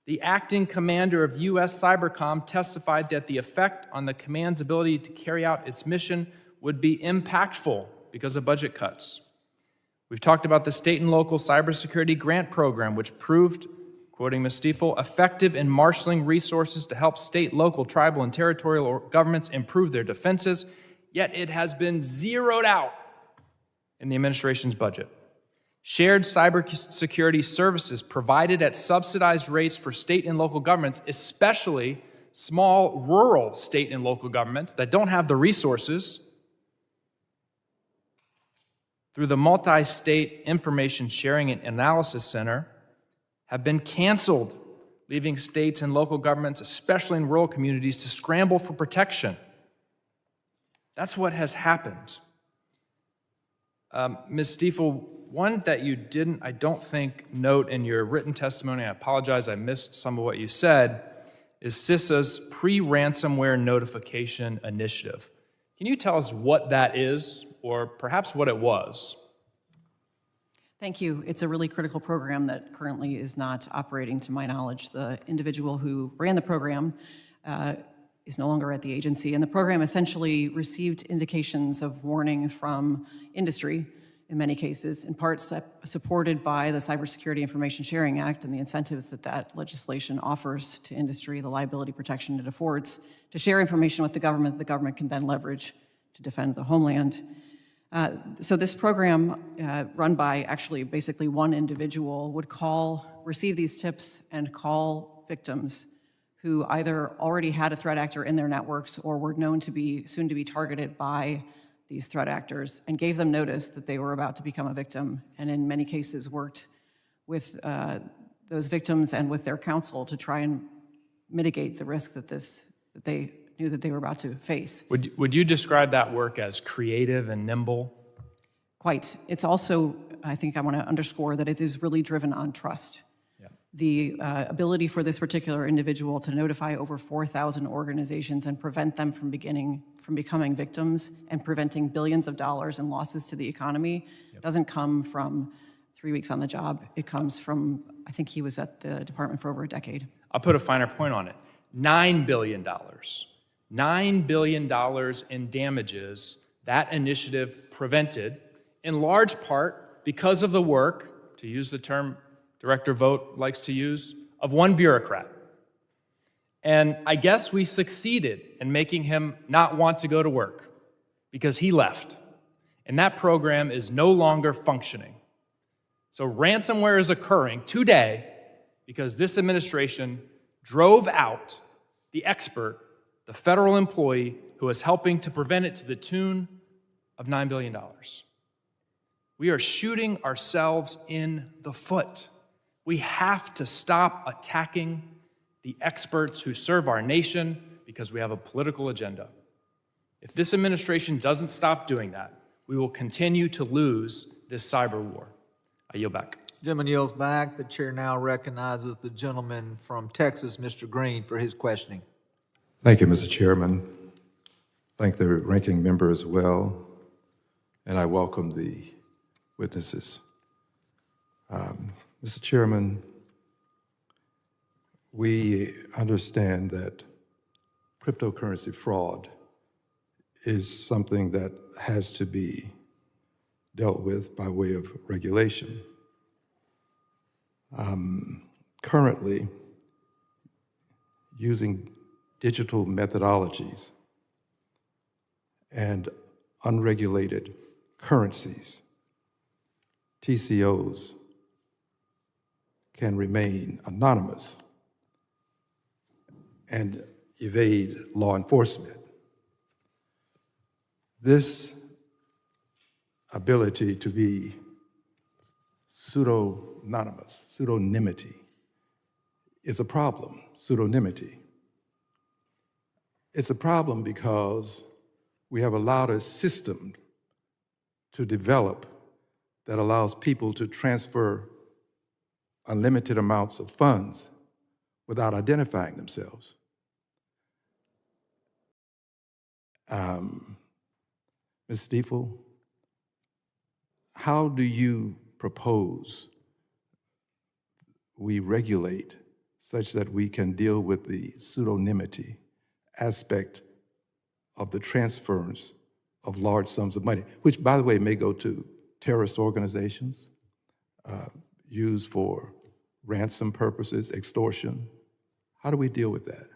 The acting commander of U.S. Cybercom testified that the effect on the command's ability to carry out its mission would be impactful because of budget cuts. We've talked about the state and local cybersecurity grant program, which proved, quoting Ms. Stiefel, effective in marshaling resources to help state, local, tribal, and territorial governments improve their defenses, yet it has been zeroed out in the administration's budget. Shared cybersecurity services provided at subsidized rates for state and local governments, especially small rural state and local governments that don't have the resources, through the Multi-State Information Sharing and Analysis Center, have been canceled, leaving states and local governments, especially in rural communities, to scramble for protection. That's what has happened. Ms. Stiefel, one that you didn't, I don't think, note in your written testimony, I apologize, I missed some of what you said, is CISA's pre-ransomware notification initiative. Can you tell us what that is, or perhaps what it was? Thank you. It's a really critical program that currently is not operating, to my knowledge. The individual who ran the program is no longer at the agency, and the program essentially received indications of warning from industry, in many cases, in part supported by the Cybersecurity Information Sharing Act and the incentives that that legislation offers to industry, the liability protection it affords, to share information with the government that the government can then leverage to defend the homeland. So this program, run by actually basically one individual, would receive these tips and call victims who either already had a threat actor in their networks or were known to be soon to be targeted by these threat actors, and gave them notice that they were about to become a victim, and in many cases worked with those victims and with their counsel to try and mitigate the risk that they knew that they were about to face. Would you describe that work as creative and nimble? Quite. It's also, I think I want to underscore that it is really driven on trust. Yeah. The ability for this particular individual to notify over 4,000 organizations and prevent them from becoming victims and preventing billions of dollars in losses to the economy doesn't come from 3 weeks on the job. It comes from, I think he was at the department for over a decade. I'll put a finer point on it. $9 billion. $9 billion in damages that initiative prevented, in large part because of the work, to use the term Director Vought likes to use, of one bureaucrat. And I guess we succeeded in making him not want to go to work because he left. And that program is no longer functioning. So ransomware is occurring today because this administration drove out the expert, the federal employee who is helping to prevent it, to the tune of $9 billion. We are shooting ourselves in the foot. We have to stop attacking the experts who serve our nation because we have a political agenda. If this administration doesn't stop doing that, we will continue to lose this cyber war. I yield back. Gentleman yields back. The chair now recognizes the gentleman from Texas, Mr. Green, for his questioning. Thank you, Mr. Chairman. Thank the ranking member as well, and I welcome the witnesses. Mr. Chairman, we understand that cryptocurrency fraud is something that has to be dealt with by way of regulation. Currently, using digital methodologies and unregulated currencies, TCOs can remain anonymous and evade law enforcement. This ability to be pseudonymous, pseudonymity, is a problem, pseudonymity. It's a problem because we have allowed a system to develop that allows people to transfer unlimited amounts of funds without identifying themselves. Ms. Stiefel, how do you propose we regulate such that we can deal with the pseudonymity aspect of the transference of large sums of money, which, by the way, may go to terrorist organizations, used for ransom purposes, extortion? How do we deal with that?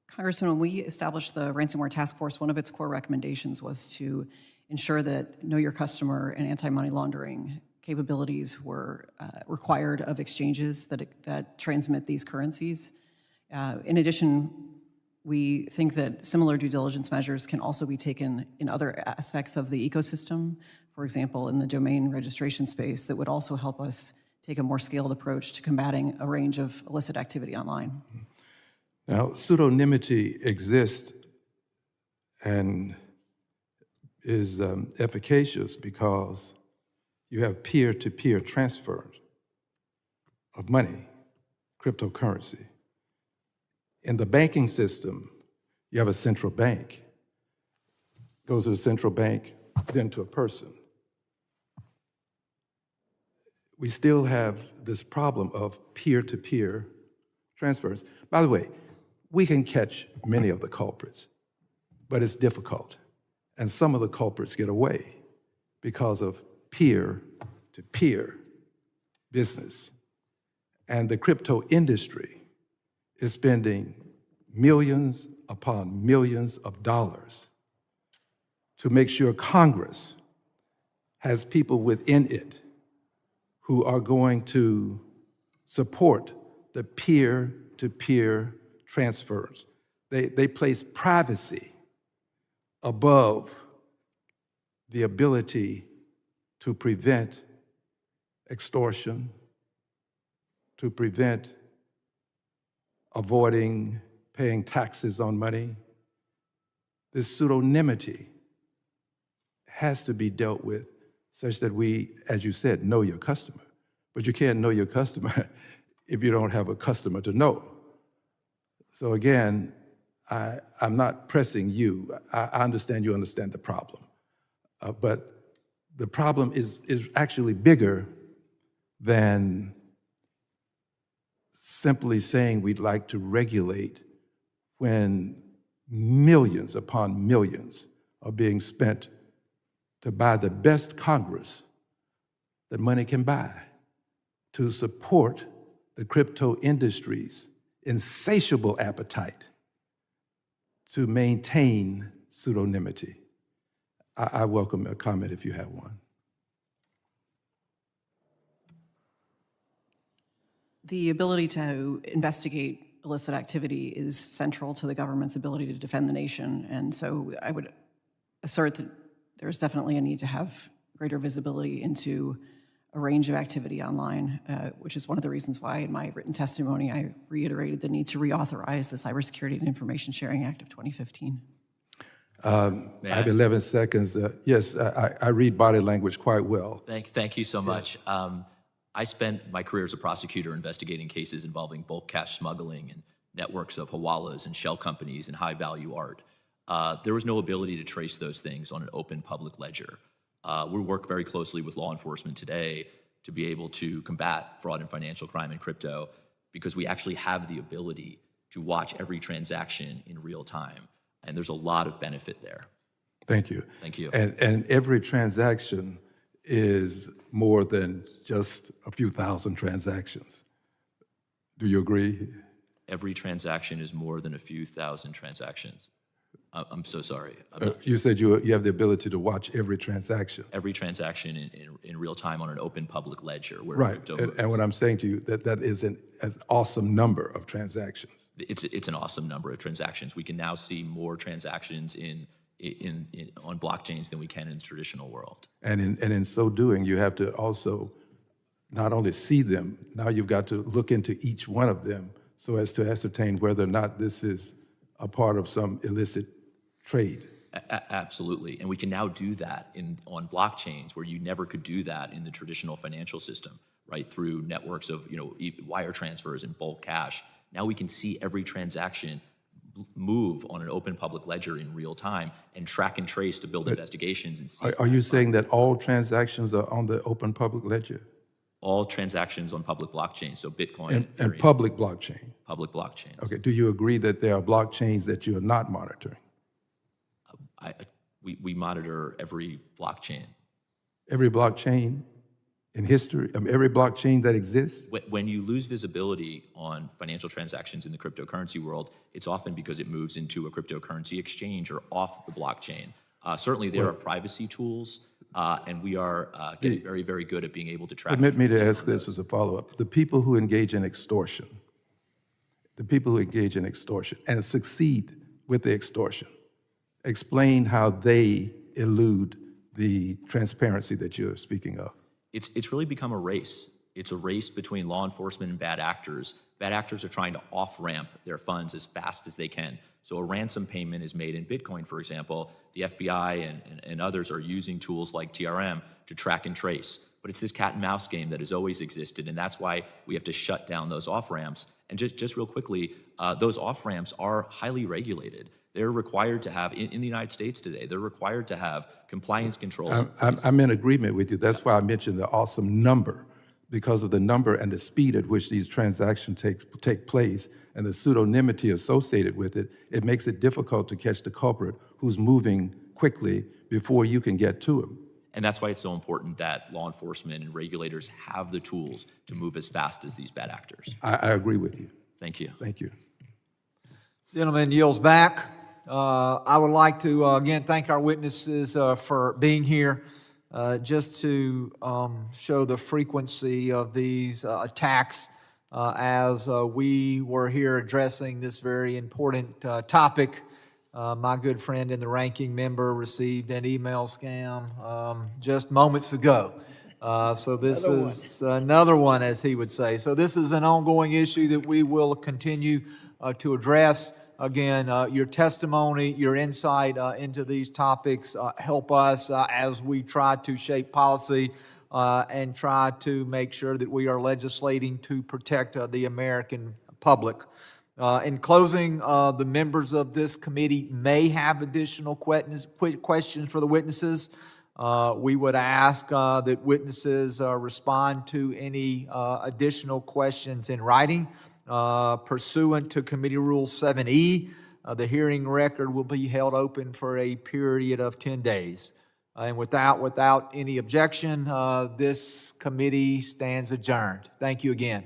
Congressman, when we established the ransomware task force, one of its core recommendations was to ensure that know your customer and anti-money laundering capabilities were required of exchanges that transmit these currencies. In addition, we think that similar due diligence measures can also be taken in other aspects of the ecosystem, for example, in the domain registration space, that would also help us take a more scaled approach to combating a range of illicit activity online. Now, pseudonymity exists and is efficacious because you have peer-to-peer transfer of money, cryptocurrency. In the banking system, you have a central bank. Goes to the central bank, then to a person. We still have this problem of peer-to-peer transfers. By the way, we can catch many of the culprits, but it's difficult. And some of the culprits get away because of peer-to-peer business. And the crypto industry is spending millions upon millions of dollars to make sure Congress has people within it who are going to support the peer-to-peer transfers. They place privacy above the ability to prevent extortion, to prevent avoiding paying taxes on money. This pseudonymity has to be dealt with such that we, as you said, know your customer. But you can't know your customer if you don't have a customer to know. So again, I'm not pressing you. I understand you understand the problem. But the problem is actually bigger than simply saying we'd like to regulate when millions upon millions are being spent to buy the best Congress that money can buy, to support the crypto industry's insatiable appetite to maintain pseudonymity. I welcome a comment if you have one. The ability to investigate illicit activity is central to the government's ability to defend the nation. And so I would assert that there's definitely a need to have greater visibility into a range of activity online, which is one of the reasons why in my written testimony I reiterated the need to reauthorize the Cybersecurity and Information Sharing Act of 2015. I have 11 seconds. Yes, I read body language quite well. Thank you so much. I spent my career as a prosecutor investigating cases involving bulk cash smuggling and networks of hawalas and shell companies and high-value art. There was no ability to trace those things on an open public ledger. We work very closely with law enforcement today to be able to combat fraud and financial crime in crypto because we actually have the ability to watch every transaction in real time. And there's a lot of benefit there. Thank you. Thank you. And every transaction is more than just a few thousand transactions. Do you agree? Every transaction is more than a few thousand transactions. I'm so sorry. You said you have the ability to watch every transaction. Every transaction in real time on an open public ledger. Where Right. crypto And what I'm saying to you, that is an awesome number of transactions. It's an awesome number of transactions. We can now see more transactions on blockchains than we can in the traditional world. And in so doing, you have to also not only see them, now you've got to look into each one of them so as to ascertain whether or not this is a part of some illicit trade. Absolutely, and we can now do that on blockchains where you never could do that in the traditional financial system, right? Through networks of wire transfers and bulk cash. Now we can see every transaction move on an open public ledger in real time and track and trace to build investigations and see. Are you saying that all transactions are on the open public ledger? All transactions on public blockchains, so Bitcoin. And public blockchain? Public blockchains. Okay, do you agree that there are blockchains that you are not monitoring? We monitor every blockchain. Every blockchain in history, every blockchain that exists? When you lose visibility on financial transactions in the cryptocurrency world, it's often because it moves into a cryptocurrency exchange or off the blockchain. Certainly there are privacy tools, and we are getting very, very good at being able to track. Permit me to ask this as a follow-up. The people who engage in extortion, and succeed with the extortion, explain how they elude the transparency that you're speaking of. It's really become a race. It's a race between law enforcement and bad actors. Bad actors are trying to off-ramp their funds as fast as they can. So a ransom payment is made in Bitcoin, for example. The FBI and others are using tools like TRM to track and trace. But it's this cat and mouse game that has always existed, and that's why we have to shut down those off-ramps. And just real quickly, those off-ramps are highly regulated. They're required to have, in the United States today, they're required to have compliance controls. I'm in agreement with you. That's why I mentioned the awesome number, because of the number and the speed at which these transactions take place and the pseudonymity associated with it. It makes it difficult to catch the culprit who's moving quickly before you can get to him. And that's why it's so important that law enforcement and regulators have the tools to move as fast as these bad actors. I agree with you. Thank you. Thank you. Gentleman yields back. I would like to, again, thank our witnesses for being here. Just to show the frequency of these attacks as we were here addressing this very important topic. My good friend and the ranking member received an email scam just moments ago. So this is another one, as he would say. So this is an ongoing issue that we will continue to address. Again, your testimony, your insight into these topics help us as we try to shape policy and try to make sure that we are legislating to protect the American public. In closing, the members of this committee may have additional questions for the witnesses. We would ask that witnesses respond to any additional questions in writing. Pursuant to Committee Rule 7E, the record will be held open for a period of 10 days. And without any objection, this committee stands adjourned. Thank you again.